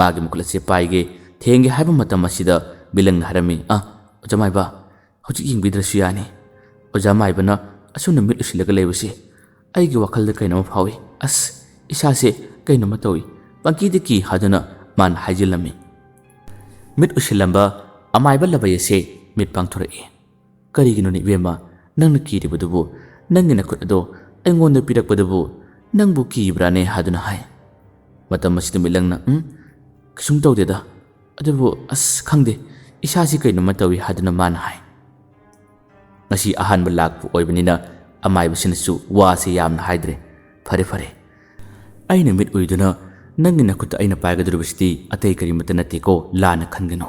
ꯃꯥꯒꯤ ꯃꯈꯨꯠ ꯑꯁꯦ ꯄꯥꯏꯒꯦ ꯊꯦꯡꯒꯦ ꯍꯥꯏꯕ ꯃꯇꯝ ꯑꯁꯤꯗ ꯃꯤꯂꯪꯅ ꯍꯥꯏꯔꯝꯃꯤ ꯑꯣꯖꯥ ꯃꯥꯏꯕ ꯍꯧꯖꯤꯛ ꯌꯦꯡꯕꯤꯗ꯭ꯔꯁꯨ ꯌꯥꯅꯤ ꯑꯣꯖꯥ ꯃꯥꯏꯕꯅ ꯑꯁꯨꯝꯅ ꯃꯤꯠ ꯎꯏꯁꯤꯜꯂꯒ ꯂꯩꯕꯁꯦ ꯑꯩꯒꯤ ꯋꯥꯈꯜꯗ ꯀꯩꯅꯣꯝ ꯐꯥꯎꯏ ꯏꯁꯥꯁꯦ ꯀꯩꯅꯣꯝꯃ ꯇꯧꯏ ꯄꯪꯀꯤꯗ ꯀꯤ ꯍꯥꯏꯗꯨꯅ ꯃꯥꯅ ꯍꯥꯏꯖꯤꯜꯂꯝꯃꯤ ꯃꯤꯠ ꯎꯏꯁꯤꯜꯂꯝꯕ ꯑꯃꯥꯏꯕ ꯂꯕꯩ ꯑꯁꯦ ꯃꯤꯠ ꯄꯥꯡꯊꯣꯔꯛꯏ ꯀꯔꯤꯒꯤꯅꯣꯅꯦ ꯏꯕꯦꯝꯃ ꯅꯪꯅ ꯀꯤꯔꯤꯕꯗꯨꯕꯨ ꯅꯪꯒꯤ ꯅꯈꯨꯠ ꯑꯗꯣ ꯑꯩꯉꯣꯟꯗ ꯄꯤꯔꯛꯄꯗꯨꯕꯨ ꯅꯪꯕꯨ ꯀꯤꯕ꯭ꯔꯥꯅꯦ ꯍꯥꯏꯗꯨꯅ ꯍꯥꯏ ꯃꯇꯝ ꯑꯁꯤꯗ ꯃꯤꯂꯪꯅ ꯀꯩꯁꯨꯝ ꯇꯧꯗꯦꯗ ꯑꯗꯨꯕꯨ ꯈꯪꯗꯦ ꯏꯁꯥꯁꯤ ꯀꯩꯅꯣꯝꯃ ꯇꯧꯏ ꯍꯥꯏꯗꯨꯅ ꯃꯥꯅ ꯍꯥꯏ ꯉꯁꯤ ꯑꯍꯥꯟꯕ ꯂꯥꯛꯄ ꯑꯣꯏꯕꯅꯤꯅ ꯑꯃꯥꯏꯕꯁꯤꯅꯁꯨ ꯋꯥꯁꯦ ꯌꯥꯝꯅ ꯍꯥꯏꯗ꯭ꯔꯦ ꯐꯔꯦ ꯐꯔꯦ ꯑꯩꯅ ꯃꯤꯠ ꯎꯏꯗꯨꯅ ꯅꯪꯒꯤ ꯅꯈꯨꯠꯇ ꯑꯩꯅ ꯄꯥꯏꯒꯗꯧꯔꯤꯕꯁꯤꯗꯤ ꯑꯇꯩ ꯀꯔꯤꯃꯠꯇ ꯅꯠꯇꯦꯀꯣ ꯂꯥꯟꯅ ꯈꯟꯒꯅꯨ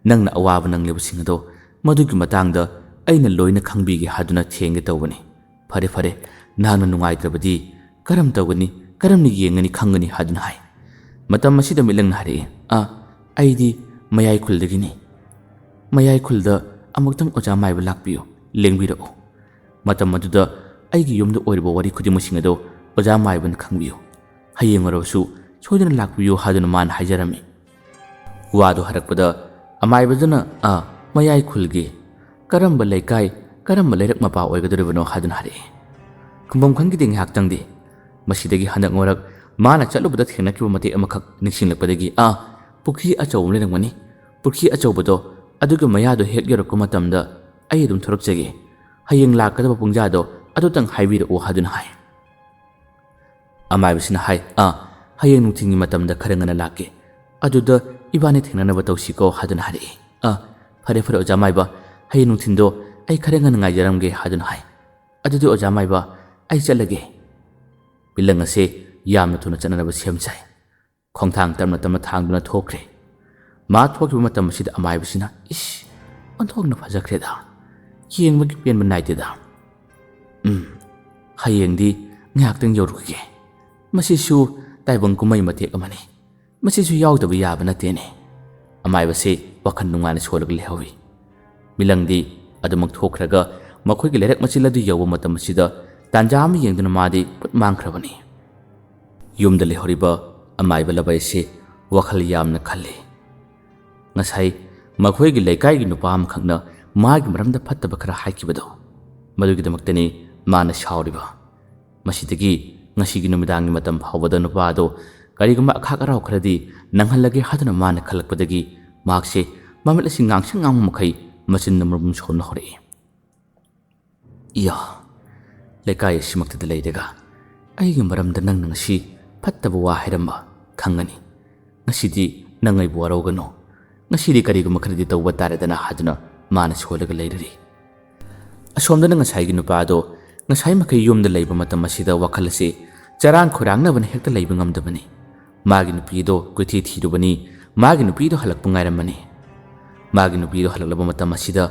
ꯅꯪꯅ ꯑꯋꯥꯕ ꯅꯪꯂꯤꯕꯁꯤꯡ ꯑꯗꯣ ꯃꯗꯨꯒꯤ ꯃꯇꯥꯡꯗ ꯑꯩꯅ ꯂꯣꯏꯅ ꯈꯪꯕꯤꯒꯦ ꯍꯥꯏꯗꯨꯅ ꯊꯦꯡꯒꯦ ꯇꯧꯕꯅꯤ ꯐꯔꯦ ꯐꯔꯦ ꯅꯍꯥꯛꯅ ꯅꯨꯡꯉꯥꯏꯇ꯭ꯔꯕꯗꯤ ꯀꯔꯝ ꯇꯧꯒꯅꯤ ꯀꯔꯝꯅ ꯌꯦꯡꯒꯅꯤ ꯈꯪꯒꯅꯤ ꯍꯥꯏꯗꯨꯅ ꯍꯥꯏ ꯃꯇꯝ ꯑꯁꯤꯗ ꯃꯤꯂꯪꯅ ꯍꯥꯏꯔꯛꯏ ꯑꯩꯗꯤ ꯃꯌꯥꯏ ꯈꯨꯜꯗꯒꯤꯅꯤ ꯃꯌꯥꯏ ꯈꯨꯜꯗ ꯑꯃꯨꯛꯇꯪ ꯑꯣꯖꯥ ꯃꯥꯏꯕ ꯂꯥꯛꯄꯤꯌꯨ ꯂꯦꯡꯕꯤꯔꯛꯎ ꯃꯇꯝ ꯑꯗꯨꯗ ꯑꯩꯒꯤ ꯌꯨꯝꯗ ꯑꯣꯏꯔꯤꯕ ꯋꯥꯔꯤ ꯈꯨꯗꯤꯡꯃꯛꯁꯤꯡ ꯑꯗꯣ ꯑꯣꯖꯥ ꯃꯥꯏꯕꯅ ꯈꯪꯕꯤꯌꯨ ꯍꯌꯦꯡ ꯑꯣꯏꯔꯕꯁꯨ ꯁꯣꯏꯗꯅ ꯂꯥꯛꯄꯤꯌꯨ ꯍꯥꯏꯗꯨꯅ ꯃꯥꯅ ꯍꯥꯏꯖꯔꯝꯃꯤ ꯋꯥꯗꯨ ꯍꯥꯏꯔꯛꯄꯗ ꯑꯃꯥꯏꯕꯗꯨꯅ ꯃꯌꯥꯏ ꯈꯨꯜꯒꯤ ꯀꯔꯝꯕ ꯂꯩꯀꯥꯏ ꯀꯔꯝꯕ ꯂꯩꯔꯛ ꯃꯄꯥ ꯑꯣꯏꯒꯗꯧꯔꯤꯕꯅꯣ ꯍꯥꯏꯗꯨꯅ ꯍꯥꯏꯔꯛꯏ ꯈꯨꯝꯐꯝ ꯈꯪꯈꯤꯗꯦ ꯉꯥꯏꯍꯥꯛꯇꯪꯗꯤ ꯃꯁꯤꯗꯒꯤ ꯍꯟꯗꯛ ꯃꯔꯛ ꯃꯥꯅ ꯆꯠꯂꯨꯕꯗ ꯊꯦꯡꯅꯈꯤꯕ ꯃꯇꯦꯛ ꯑꯃꯈꯛ ꯅꯤꯡꯁꯤꯡꯂꯛꯄꯗꯒꯤ ꯄꯨꯈ꯭ꯔꯤ ꯑꯆꯧꯕ ꯂꯩꯔꯝꯒꯅꯤ ꯄꯨꯈ꯭ꯔꯤ ꯑꯆꯧꯕꯗꯣ ꯑꯗꯨꯒꯤ ꯃꯌꯥꯗꯣ ꯍꯦꯛ ꯌꯧꯔꯛꯄ ꯃꯇꯝꯗ ꯑꯩ ꯑꯗꯨꯝ ꯊꯣꯔꯛꯆꯒꯦ ꯍꯌꯦꯡ ꯂꯥꯛꯀꯗꯕ ꯄꯨꯡꯖꯥꯗꯣ ꯑꯗꯨꯇꯪ ꯍꯥꯏꯕꯤꯔꯛꯎ ꯍꯥꯏꯗꯨꯅ ꯍꯥꯏ ꯑꯃꯥꯏꯕꯁꯤꯅ ꯍꯥꯏ ꯍꯌꯦꯡ ꯅꯨꯡꯊꯤꯜꯒꯤ ꯃꯇꯝꯗ ꯈꯔ ꯉꯟꯅ ꯂꯥꯛꯀꯦ ꯑꯗꯨꯗ ꯏꯕꯥꯅꯤ ꯊꯦꯡꯅꯅꯕ ꯇꯧꯁꯤꯀꯣ ꯍꯥꯏꯗꯨꯅ ꯍꯥꯏꯔꯛꯏ ꯐꯔꯦ ꯐꯔꯦ ꯑꯣꯖꯥ ꯃꯥꯏꯕ ꯍꯌꯦꯡ ꯅꯨꯡꯊꯤꯜꯗꯣ ꯑꯩ ꯈꯔ ꯉꯟꯅ ꯉꯥꯏꯖꯔꯝꯒꯦ ꯍꯥꯏꯗꯨꯅ ꯍꯥꯏ ꯑꯗꯨꯗꯤ ꯑꯣꯖꯥ ꯃꯥꯏꯕ ꯑꯩ ꯆꯠꯂꯒꯦ ꯃꯤꯂꯪ ꯑꯁꯦ ꯌꯥꯝꯅ ꯊꯨꯅ ꯆꯠꯅꯅꯕ ꯁꯦꯝ ꯁꯥꯏ ꯈꯣꯡꯊꯥꯡ ꯇꯞꯅ ꯇꯞꯅ ꯊꯥꯡꯗꯨꯅ ꯊꯣꯛꯈ꯭ꯔꯦ ꯃꯥ ꯊꯣꯛꯈꯤꯕ ꯃꯇꯝ ꯑꯁꯤꯗ ꯑꯃꯥꯏꯕꯁꯤꯅ ꯑꯣꯟꯊꯣꯛꯅ ꯐꯖꯈ꯭ꯔꯦꯗ ꯌꯦꯡꯕꯒꯤ ꯄꯦꯟꯕ ꯅꯥꯏꯗꯦꯗ ꯍꯌꯦꯡꯗꯤ ꯉꯥꯏꯍꯥꯛꯇꯪ ꯌꯧꯔꯨꯈꯤꯒꯦ ꯃꯁꯤꯁꯨ ꯇꯥꯏꯕꯪ ꯀꯨꯝꯍꯩ ꯃꯇꯦꯛ ꯑꯃꯅꯤ ꯃꯁꯤꯁꯨ ꯌꯥꯎꯗꯕ ꯌꯥꯕ ꯅꯠꯇꯦꯅꯦ ꯑꯃꯥꯏꯕꯁꯦ ꯋꯥꯈꯜ ꯅꯨꯡꯉꯥꯏꯅ ꯁꯣꯜꯂꯒ ꯂꯩꯍꯧꯏ ꯃꯤꯂꯪꯗꯤ ꯑꯗꯨꯃꯛ ꯊꯣꯛꯈ꯭ꯔꯒ ꯃꯈꯣꯏꯒꯤ ꯂꯩꯔꯛ ꯃꯆꯤꯜ ꯑꯗꯨ ꯌꯧꯕ ꯃꯇꯝ ꯑꯁꯤꯗ ꯇꯥꯟꯖꯥ ꯑꯃ ꯌꯦꯡꯗꯨꯅ ꯃꯥꯗꯤ ꯄꯨꯠ ꯃꯥꯡꯈ꯭ꯔꯕꯅꯤ ꯌꯨꯝꯗ ꯂꯩꯍꯧꯔꯤꯕ ꯑꯃꯥꯏꯕ ꯂꯕꯩꯁꯦ ꯋꯥꯈꯜ ꯌꯥꯝꯅ ꯈꯜꯂꯤ ꯉꯁꯥꯏ ꯃꯈꯣꯏꯒꯤ ꯂꯩꯀꯥꯏꯒꯤ ꯅꯨꯄꯥ ꯑꯃꯈꯛꯅ ꯃꯥꯒꯤ ꯃꯔꯝꯗ ꯐꯠꯇꯕ ꯈꯔ ꯍꯥꯏꯈꯤꯕꯗꯣ ꯃꯗꯨꯒꯤꯗꯃꯛꯇꯅꯤ ꯃꯥꯅ ꯁꯥꯎꯔꯤꯕ ꯃꯁꯤꯗꯒꯤ ꯉꯁꯤꯒꯤ ꯅꯨꯃꯤꯗꯥꯡꯒꯤ ꯃꯇꯝ ꯐꯥꯎꯕꯗ ꯅꯨꯄꯥ ꯑꯗꯣ ꯀꯔꯤꯒꯨꯝꯕ ꯑꯈꯥꯛ ꯑꯔꯥꯎ ꯈꯔꯗꯤ ꯅꯪꯍꯜꯂꯒꯦ ꯍꯥꯏꯗꯨꯅ ꯃꯥꯅ ꯈꯜꯂꯛꯄꯗꯒꯤ ꯃꯍꯥꯛꯁꯦ ꯃꯃꯤꯠ ꯑꯁꯤ ꯉꯥꯡꯁꯪ ꯉꯥꯡꯕ ꯃꯈꯩ ꯃꯆꯤꯟꯅ ꯃꯔꯨꯝ ꯁꯣꯟꯕ ꯍꯧꯔꯛꯏ ꯂꯩꯀꯥꯏ ꯑꯁꯤꯃꯛꯇꯗ ꯂꯩꯔꯒ ꯑꯩꯒꯤ ꯃꯔꯝꯗ ꯅꯪꯅ ꯉꯁꯤ ꯐꯠꯇꯕ ꯋꯥ ꯍꯥꯏꯔꯝꯕ ꯈꯪꯒꯅꯤ ꯉꯁꯤꯗꯤ ꯅꯪ ꯑꯩꯕꯨ ꯋꯥꯔꯧꯒꯅꯨ ꯉꯁꯤꯗꯤ ꯀꯔꯤꯒꯨꯝꯕ ꯈꯔꯗꯤ ꯇꯧꯕ ꯇꯥꯔꯦꯗꯅ ꯍꯥꯏꯗꯨꯅ ꯃꯥꯅ ꯁꯣꯜꯂꯒ ꯂꯩꯔꯔꯤ ꯑꯁꯣꯝꯗꯅ ꯉꯁꯥꯏꯒꯤ ꯅꯨꯄꯥ ꯑꯗꯣ ꯉꯁꯥꯏ ꯃꯈꯩ ꯌꯨꯝꯗ ꯂꯩꯕ ꯃꯇꯝ ꯑꯁꯤꯗ ꯋꯥꯈꯜ ꯑꯁꯤ ꯆꯔꯥꯡ ꯈꯣꯏꯔꯥꯡꯅꯕꯅ ꯍꯦꯛꯇ ꯂꯩꯕ ꯉꯝꯗꯕꯅꯤ ꯃꯥꯒꯤ ꯅꯨꯄꯤꯗꯣ ꯀꯣꯏꯊꯤ ꯊꯤꯔꯨꯕꯅꯤ ꯃꯥꯒꯤ ꯅꯨꯄꯤꯗꯣ ꯍꯜꯂꯛꯄ ꯉꯥꯏꯔꯝꯕꯅꯤ ꯃꯥꯒꯤ ꯅꯨꯄꯤꯗꯣ ꯍꯜꯂꯛꯂꯕ ꯃꯇꯝ ꯑꯁꯤꯗ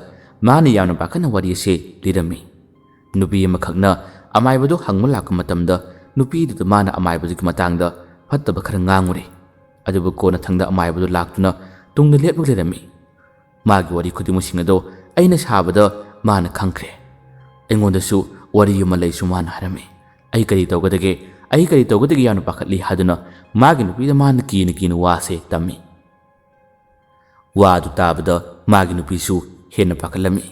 ꯃꯥꯅ ꯌꯥꯝꯅ ꯄꯥꯈꯠꯅ ꯋꯥꯔꯤ ꯑꯁꯤ ꯂꯤꯔꯝꯃꯤ ꯅꯨꯄꯤ ꯑꯃꯈꯛꯅ ꯑꯃꯥꯏꯕꯗꯣ ꯍꯪꯕ ꯂꯥꯛꯄ ꯃꯇꯝꯗ ꯅꯨꯄꯤꯗꯨꯗ ꯃꯥꯅ ꯑꯃꯥꯏꯕꯗꯨꯒꯤ ꯃꯇꯥꯡꯗ ꯐꯠꯇꯕ ꯈꯔ ꯉꯥꯡꯉꯨꯔꯦ ꯑꯗꯨꯕꯨ ꯀꯣꯟꯅ ꯊꯪꯗ ꯑꯃꯥꯏꯕꯗꯣ ꯂꯥꯛꯇꯨꯅ ꯇꯨꯡꯗ ꯂꯦꯞꯂꯒ ꯂꯩꯔꯝꯃꯤ ꯃꯥꯒꯤ ꯋꯥꯔꯤ ꯈꯨꯗꯤꯡꯃꯛꯁꯤꯡ ꯑꯗꯣ ꯑꯩꯅ ꯁꯥꯕꯗ ꯃꯥꯅ ꯈꯪꯈ꯭ꯔꯦ ꯑꯩꯉꯣꯟꯗꯁꯨ ꯋꯥꯔꯤ ꯑꯃ ꯂꯩꯁꯨ ꯃꯥꯅ ꯍꯥꯏꯔꯝꯃꯤ ꯑꯩ ꯀꯔꯤ ꯇꯧꯒꯗꯒꯦ ꯌꯥꯝꯅ ꯄꯥꯈꯠꯂꯤ ꯍꯥꯏꯗꯨꯅ ꯃꯥꯒꯤ ꯅꯨꯄꯤꯗ ꯃꯥꯅ ꯀꯤꯅ ꯋꯥꯁꯦ ꯇꯝꯃꯤ꯫ ꯋꯥꯗꯨ ꯇꯥꯕꯗ ꯃꯥꯒꯤ ꯅꯨꯄꯤꯁꯨ ꯍꯦꯟꯅ ꯄꯥꯈꯠꯂꯝꯃꯤ꯫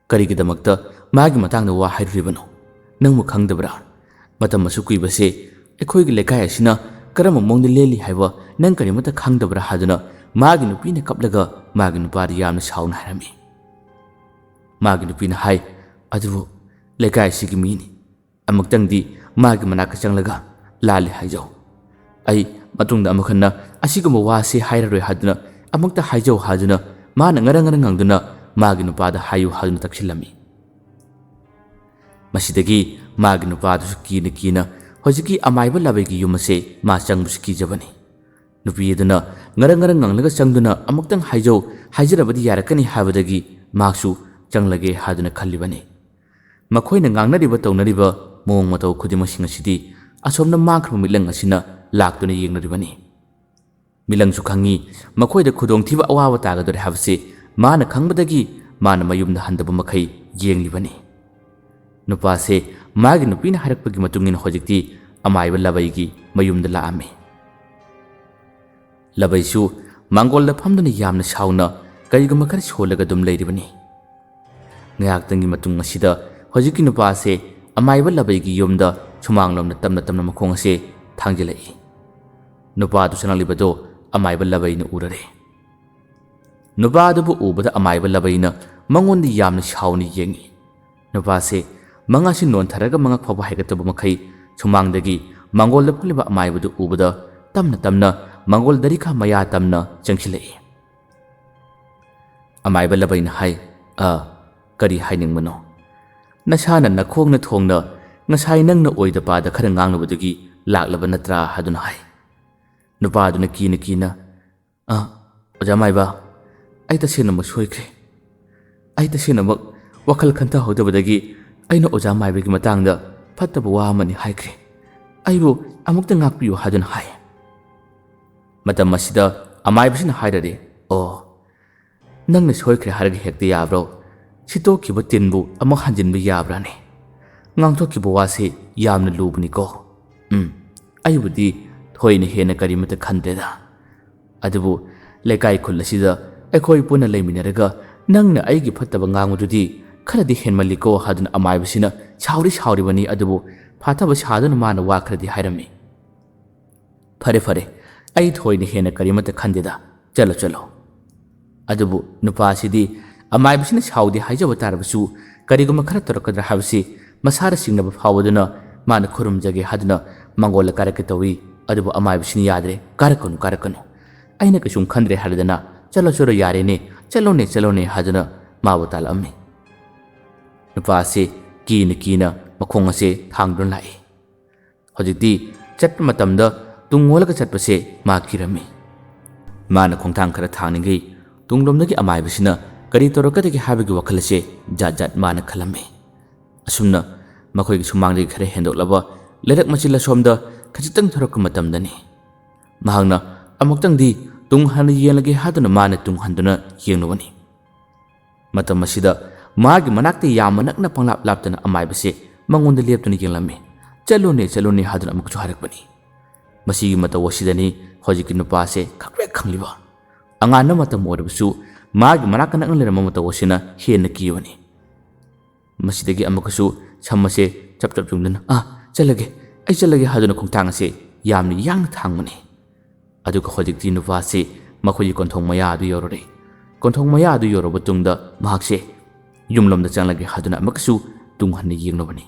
ꯀꯔꯤꯒꯤꯗꯃꯛꯇ ꯃꯥꯒꯤ ꯃꯇꯥꯡꯗ ꯋꯥ ꯍꯥꯏꯔꯨꯔꯤꯕꯅꯣ? ꯅꯪꯕꯨ ꯈꯪꯗꯕ꯭ꯔꯥ? ꯃꯇꯝ ꯑꯁꯨꯛ ꯀꯨꯏꯕꯁꯦ ꯑꯩꯈꯣꯏꯒꯤ ꯂꯩꯀꯥꯏ ꯑꯁꯤꯅ ꯀꯔꯝꯕ ꯃꯑꯣꯡꯗ ꯂꯦꯜꯂꯤ ꯍꯥꯏꯕ ꯅꯪ ꯀꯔꯤꯃꯠꯇ ꯈꯪꯗꯕ꯭ꯔꯥ ꯍꯥꯏꯗꯨꯅ ꯃꯥꯒꯤ ꯅꯨꯄꯤꯅ ꯀꯞꯂꯒ ꯃꯥꯒꯤ ꯅꯨꯄꯥꯗ ꯌꯥꯝꯅ ꯁꯥꯎꯅ ꯍꯥꯏꯔꯝꯃꯤ꯫ ꯃꯥꯒꯤ ꯅꯨꯄꯤꯅ ꯍꯥꯏ, ꯑꯗꯨꯕꯨ ꯂꯩꯀꯥꯏ ꯑꯁꯤꯒꯤ ꯃꯤꯅꯤ, ꯑꯃꯨꯛꯇꯪꯗꯤ ꯃꯥꯒꯤ ꯃꯅꯥꯛꯇ ꯆꯪꯂꯒ ꯂꯥꯜꯂꯦ ꯍꯥꯏꯖꯧ꯫ ꯑꯩ ꯃꯇꯨꯡꯗ ꯑꯃꯨꯛ ꯍꯟꯅ ꯑꯁꯤꯒꯨꯝꯕ ꯋꯥꯁꯦ ꯍꯥꯏꯔꯔꯣꯏ ꯍꯥꯏꯗꯨꯅ ꯑꯃꯨꯛꯇ ꯍꯥꯏꯖꯧ ꯍꯥꯏꯗꯨꯅ ꯃꯥꯅ ꯉꯔꯪ ꯉꯪꯗꯨꯅ ꯃꯥꯒꯤ ꯅꯨꯄꯥꯗ ꯍꯥꯏꯌꯨ ꯍꯥꯏꯗꯨꯅ ꯇꯛꯁꯤꯜꯂꯝꯃꯤ꯫ ꯃꯁꯤꯗꯒꯤ ꯃꯥꯒꯤ ꯅꯨꯄꯥꯗꯨꯁꯨ ꯀꯤꯅ ꯍꯧꯖꯤꯛꯀꯤ ꯑꯃꯥꯏꯕ ꯂꯥꯕꯩꯒꯤ ꯌꯨꯝ ꯑꯁꯦ ꯃꯥ ꯆꯪꯕꯁꯨ ꯀꯤꯖꯕꯅꯤ꯫ ꯅꯨꯄꯤ ꯑꯗꯨꯅ ꯉꯔꯪ ꯉꯪꯂꯒ ꯆꯪꯗꯨꯅ ꯑꯃꯨꯛꯇꯪ ꯍꯥꯏꯖꯔꯕꯗꯤ ꯌꯥꯔꯛꯀꯅꯤ ꯍꯥꯏꯕꯗꯒꯤ ꯃꯥꯁꯨ ꯆꯪꯂꯒꯦ ꯍꯥꯏꯗꯨꯅ ꯈꯜꯂꯤꯕꯅꯤ꯫ ꯃꯈꯣꯏꯅ ꯉꯥꯡꯅꯔꯤꯕ ꯇꯧꯅꯔꯤꯕ ꯃꯑꯣꯡ ꯃꯇꯧ ꯈꯨꯗꯤꯡꯃꯛꯁꯤꯡ ꯑꯁꯤꯗꯤ ꯑꯁꯣꯝꯗ ꯃꯥꯡꯈ꯭ꯔꯕ ꯃꯤꯠꯂꯪ ꯑꯁꯤꯅ ꯂꯥꯛꯇꯨꯅ ꯌꯦꯡꯅꯔꯤꯕꯅꯤ꯫ ꯃꯤꯠꯂꯪꯁꯨ ꯈꯪꯉꯤ ꯃꯈꯣꯏꯗ ꯈꯨꯗꯣꯡꯊꯤꯕ ꯑꯋꯥꯕ ꯇꯥꯒꯗꯣꯔꯦ ꯍꯥꯏꯕꯁꯤ ꯃꯥꯅ ꯈꯪꯕꯗꯒꯤ ꯃꯥꯅ ꯃꯌꯨꯝꯗ ꯍꯟꯗꯕ ꯃꯈꯩ ꯌꯦꯡꯂꯤꯕꯅꯤ꯫ ꯅꯨꯄꯥꯁꯦ ꯃꯥꯒꯤ ꯅꯨꯄꯤꯅ ꯍꯥꯏꯔꯛꯄꯒꯤ ꯃꯇꯨꯡ ꯏꯟꯅ ꯍꯧꯖꯤꯛꯇꯤ ꯑꯃꯥꯏꯕ ꯂꯥꯕꯩꯒꯤ ꯃꯌꯨꯝꯗ ꯂꯥꯛꯑꯝꯃꯤ꯫ ꯂꯥꯕꯩꯁꯨ ꯃꯥꯡꯒꯣꯜꯗ ꯐꯝꯗꯨꯅ ꯌꯥꯝꯅ ꯁꯥꯎꯅ ꯀꯔꯤꯒꯨꯝꯕ ꯈꯔ ꯁꯣꯜꯂꯒ ꯑꯗꯨꯝ ꯂꯩꯔꯤꯕꯅꯤ꯫ ꯉꯥꯏꯍꯥꯛꯇꯪꯒꯤ ꯃꯇꯨꯡ ꯑꯁꯤꯗ ꯍꯧꯖꯤꯛꯀꯤ ꯅꯨꯄꯥꯁꯦ ꯑꯃꯥꯏꯕ ꯂꯥꯕꯩꯒꯤ ꯌꯨꯝꯗ ꯁꯨꯃꯥꯡꯂꯣꯝꯗ ꯇꯞꯅ ꯃꯈꯣꯡ ꯑꯁꯦ ꯊꯥꯡꯖꯤꯜꯂꯛꯏ꯫ ꯅꯨꯄꯥꯗꯨ ꯆꯪꯂꯛꯂꯤꯕꯗꯣ ꯑꯃꯥꯏꯕ ꯂꯥꯕꯩꯅ ꯎꯔꯔꯦ꯫ ꯅꯨꯄꯥꯗꯨꯕꯨ ꯎꯕꯗ ꯑꯃꯥꯏꯕ ꯂꯥꯕꯩꯅ ꯃꯉꯣꯟꯗ ꯌꯥꯝꯅ ꯁꯥꯎꯅ ꯌꯦꯡꯉꯤ꯫ ꯅꯨꯄꯥꯁꯦ ꯃꯉꯥꯁꯤ ꯅꯣꯟꯊꯔꯒ ꯃꯉꯛ ꯐꯥꯎꯕ ꯍꯥꯏꯒꯠꯇꯕ ꯃꯈꯩ ꯁꯨꯃꯥꯡꯗꯒꯤ ꯃꯥꯡꯒꯣꯜꯗ ꯐꯝꯂꯤꯕ ꯑꯃꯥꯏꯕꯗꯨ ꯎꯕꯗ ꯇꯞꯅ ꯃꯥꯡꯒꯣꯜ ꯗꯔꯤꯈꯥ ꯃꯌꯥ ꯇꯝꯅ ꯆꯪꯁꯤꯜꯂꯛꯏ꯫ ꯑꯃꯥꯏꯕ ꯂꯥꯕꯩꯅ ꯍꯥꯏ, ꯀꯔꯤ ꯍꯥꯏꯅꯤꯡꯕꯅꯣ? ꯅꯁꯥꯅ ꯅꯈꯣꯡꯅ ꯊꯣꯡꯅ ꯉꯁꯥꯏ ꯅꯪꯅ ꯑꯣꯏꯗ ꯄꯥꯗ ꯈꯔ ꯉꯥꯡꯂꯨꯕꯗꯨꯒꯤ ꯂꯥꯛꯂꯕ ꯅꯠꯇ꯭ꯔꯥ ꯍꯥꯏꯗꯨꯅ ꯍꯥꯏ꯫ ꯅꯨꯄꯥꯗꯨꯅ ꯀꯤꯅ ꯑꯣꯖꯥ ꯃꯥꯏꯕ, ꯑꯩ ꯇꯁꯦꯡꯅꯃꯛ ꯁꯣꯏꯈ꯭ꯔꯦ꯫ ꯑꯩ ꯇꯁꯦꯡꯅꯃꯛ ꯋꯥꯈꯜ ꯈꯟꯊꯍꯧꯗꯕꯗꯒꯤ ꯑꯩꯅ ꯑꯣꯖꯥ ꯃꯥꯏꯕꯒꯤ ꯃꯇꯥꯡꯗ ꯐꯠꯇꯕ ꯋꯥ ꯑꯃꯅꯤ ꯍꯥꯏꯈ꯭ꯔꯦ꯫ ꯑꯩꯕꯨ ꯑꯃꯨꯛꯇ ꯉꯥꯛꯄꯤꯌꯨ ꯍꯥꯏꯗꯨꯅ ꯍꯥꯏ꯫ ꯃꯇꯝ ꯑꯁꯤꯗ ꯑꯃꯥꯏꯕꯁꯤꯅ ꯍꯥꯏꯔꯔꯦ, ꯅꯪꯅ ꯁꯣꯏꯈ꯭ꯔꯦ ꯍꯥꯏꯔꯒ ꯍꯦꯛꯇ ꯌꯥꯕ꯭ꯔꯣ? ꯁꯤꯠꯇꯣꯛꯈꯤꯕ ꯇꯤꯟꯕꯨ ꯑꯃꯨꯛ ꯍꯟꯖꯤꯟꯕ ꯌꯥꯕ꯭ꯔꯥꯅꯦ? ꯉꯥꯡꯊꯣꯛꯈꯤꯕ ꯋꯥꯁꯦ ꯌꯥꯝꯅ ꯂꯨꯕꯅꯤꯀꯣ꯫ ꯑꯩꯕꯨꯗꯤ ꯊꯣꯏꯅ ꯍꯦꯟꯅ ꯀꯔꯤꯃꯠꯇ ꯈꯟꯗ꯭ꯔꯦꯗ꯫ ꯑꯗꯨꯕꯨ ꯂꯩꯀꯥꯏ ꯈꯨꯜ ꯑꯁꯤꯗ ꯑꯩꯈꯣꯏ ꯄꯨꯟꯅ ꯂꯩꯃꯤꯟꯅꯔꯒ ꯅꯪꯅ ꯑꯩꯒꯤ ꯐꯠꯇꯕ ꯉꯥꯡꯕꯗꯨꯗꯤ ꯈꯔꯗꯤ ꯍꯦꯟꯃꯜꯂꯤꯀꯣ ꯍꯥꯏꯗꯨꯅ ꯑꯃꯥꯏꯕꯁꯤꯅ ꯁꯥꯎꯔꯤꯕꯅꯤ꯫ ꯑꯗꯨꯕꯨ ꯐꯥꯊꯕ ꯁꯥꯗꯨꯅ ꯃꯥꯅ ꯋꯥ ꯈꯔꯗꯤ ꯍꯥꯏꯔꯝꯃꯤ꯫ ꯐꯔꯦ, ꯑꯩ ꯊꯣꯏꯅ ꯍꯦꯟꯅ ꯀꯔꯤꯃꯠꯇ ꯈꯟꯗꯦꯗ, ꯆꯠꯂꯣ꯫ ꯑꯗꯨꯕꯨ ꯅꯨꯄꯥꯁꯤꯗꯤ ꯑꯃꯥꯏꯕꯁꯤꯅ ꯁꯥꯎꯗꯦ ꯍꯥꯏꯖꯕ ꯇꯥꯔꯕꯁꯨ ꯀꯔꯤꯒꯨꯝꯕ ꯈꯔ ꯇꯧꯔꯛꯀꯗ꯭ꯔꯥ ꯍꯥꯏꯕꯁꯤ ꯃꯁꯥꯗ ꯆꯤꯡꯅꯕ ꯐꯥꯎꯕꯗꯨꯅ ꯃꯥꯅ ꯈꯨꯔꯨꯝꯖꯒꯦ ꯍꯥꯏꯗꯨꯅ ꯃꯥꯡꯒꯣꯜꯗ ꯀꯥꯔꯛꯀꯦ ꯇꯧꯏ꯫ ꯑꯗꯨꯕꯨ ꯑꯃꯥꯏꯕꯁꯤꯅ ꯌꯥꯗ꯭ꯔꯦ, ꯀꯥꯔꯛꯀꯅꯨ, ꯑꯩꯅ ꯀꯩꯁꯨꯝ ꯈꯟꯗ꯭ꯔꯦ ꯍꯥꯏꯔꯗꯅ ꯆꯠꯂꯣ ꯌꯥꯔꯦꯅꯦ, ꯆꯠꯂꯣꯅꯦ ꯍꯥꯏꯗꯨꯅ ꯃꯥꯕꯨ ꯇꯥꯜꯂꯛꯑꯝꯃꯤ꯫ ꯅꯨꯄꯥꯁꯦ ꯀꯤꯅ ꯃꯈꯣꯡ ꯑꯁꯦ ꯊꯥꯡꯗꯨꯅ ꯂꯥꯛꯏ꯫ ꯍꯧꯖꯤꯛꯇꯤ ꯆꯠꯄ ꯃꯇꯝꯗ ꯇꯨꯡ ꯑꯣꯜꯂꯒ ꯆꯠꯄꯁꯦ ꯃꯥ ꯀꯤꯔꯝꯃꯤ꯫ ꯃꯥꯅ ꯈꯣꯡꯊꯥꯡ ꯈꯔ ꯊꯥꯡꯂꯤꯉꯩ ꯇꯨꯡꯂꯣꯝꯗꯒꯤ ꯑꯃꯥꯏꯕꯁꯤꯅ ꯀꯔꯤ ꯇꯧꯔꯛꯀꯗꯒꯦ ꯍꯥꯏꯕꯒꯤ ꯋꯥꯈꯜ ꯑꯁꯦ ꯖꯥꯠ ꯃꯥꯅ ꯈꯜꯂꯝꯃꯤ꯫ ꯑꯁꯨꯝꯅ ꯃꯈꯣꯏꯒꯤ ꯁꯨꯃꯥꯡꯗꯒꯤ ꯈꯔ ꯍꯦꯟꯗꯣꯛꯂꯕ ꯂꯩꯔꯛ ꯃꯆꯤꯜ ꯑꯁꯣꯝꯗ ꯈꯖꯤꯛꯇꯪ ꯊꯧꯔꯛꯄ ꯃꯇꯝꯗꯅꯤ ꯃꯍꯥꯛꯅ ꯑꯃꯨꯛꯇꯪꯗꯤ ꯇꯨꯡ ꯍꯟꯅ ꯌꯦꯡꯂꯒꯦ ꯍꯥꯏꯗꯨꯅ ꯃꯥꯅ ꯇꯨꯡ ꯍꯟꯗꯨꯅ ꯌꯦꯡꯂꯨꯕꯅꯤ꯫ ꯃꯇꯝ ꯑꯁꯤꯗ ꯃꯥꯒꯤ ꯃꯅꯥꯛꯇ ꯌꯥꯝꯅ ꯅꯛꯅ ꯄꯪꯂꯥꯞꯇꯅ ꯑꯃꯥꯏꯕꯁꯦ ꯃꯉꯣꯟꯗ ꯂꯦꯞꯇꯨꯅ ꯌꯦꯡꯂꯝꯃꯤ꯫ ꯆꯠꯂꯣꯅꯦ ꯍꯥꯏꯗꯨꯅ ꯑꯃꯨꯛꯁꯨ ꯍꯥꯏꯔꯛꯄꯅꯤ꯫ ꯃꯁꯤꯒꯤ ꯃꯇꯧ ꯑꯁꯤꯗꯅꯤ ꯍꯧꯖꯤꯛꯀꯤ ꯅꯨꯄꯥꯁꯦ ꯈꯪꯂꯤꯕ꯫ ꯑꯉꯥꯟꯕ ꯃꯇꯝ ꯑꯣꯏꯔꯕꯁꯨ ꯃꯥꯒꯤ ꯃꯅꯥꯛꯇ ꯅꯛꯅ ꯂꯩꯔꯝꯕ ꯃꯇꯧ ꯑꯁꯤꯅ ꯍꯦꯟꯅ ꯀꯤꯕꯅꯤ꯫ ꯃꯁꯤꯗꯒꯤ ꯑꯃꯨꯛꯀꯁꯨ ꯁꯝ ꯑꯁꯦ ꯆꯞ ꯌꯨꯡꯗꯨꯅ ꯑꯩ ꯆꯠꯂꯒꯦ ꯍꯥꯏꯗꯨꯅ ꯈꯣꯡꯊꯥꯡ ꯑꯁꯦ ꯌꯥꯝꯅ ꯌꯥꯡꯅ ꯊꯥꯡꯕꯅꯤ꯫ ꯑꯗꯨꯒ ꯍꯧꯖꯤꯛꯇꯤ ꯅꯨꯄꯥꯁꯦ ꯃꯈꯣꯏꯒꯤ ꯀꯣꯟꯊꯣꯡ ꯃꯌꯥ ꯑꯗꯨ ꯌꯧꯔꯔꯦ꯫ ꯀꯣꯟꯊꯣꯡ ꯃꯌꯥ ꯑꯗꯨ ꯌꯧꯔꯕ ꯇꯨꯡꯗ ꯃꯍꯥꯛꯁꯦ ꯌꯨꯝꯂꯣꯝꯗ ꯆꯪꯂꯒꯦ ꯍꯥꯏꯗꯨꯅ ꯑꯃꯨꯛꯀꯁꯨ ꯇꯨꯡ ꯍꯟꯅ ꯌꯦꯡꯂꯨꯕꯅꯤ꯫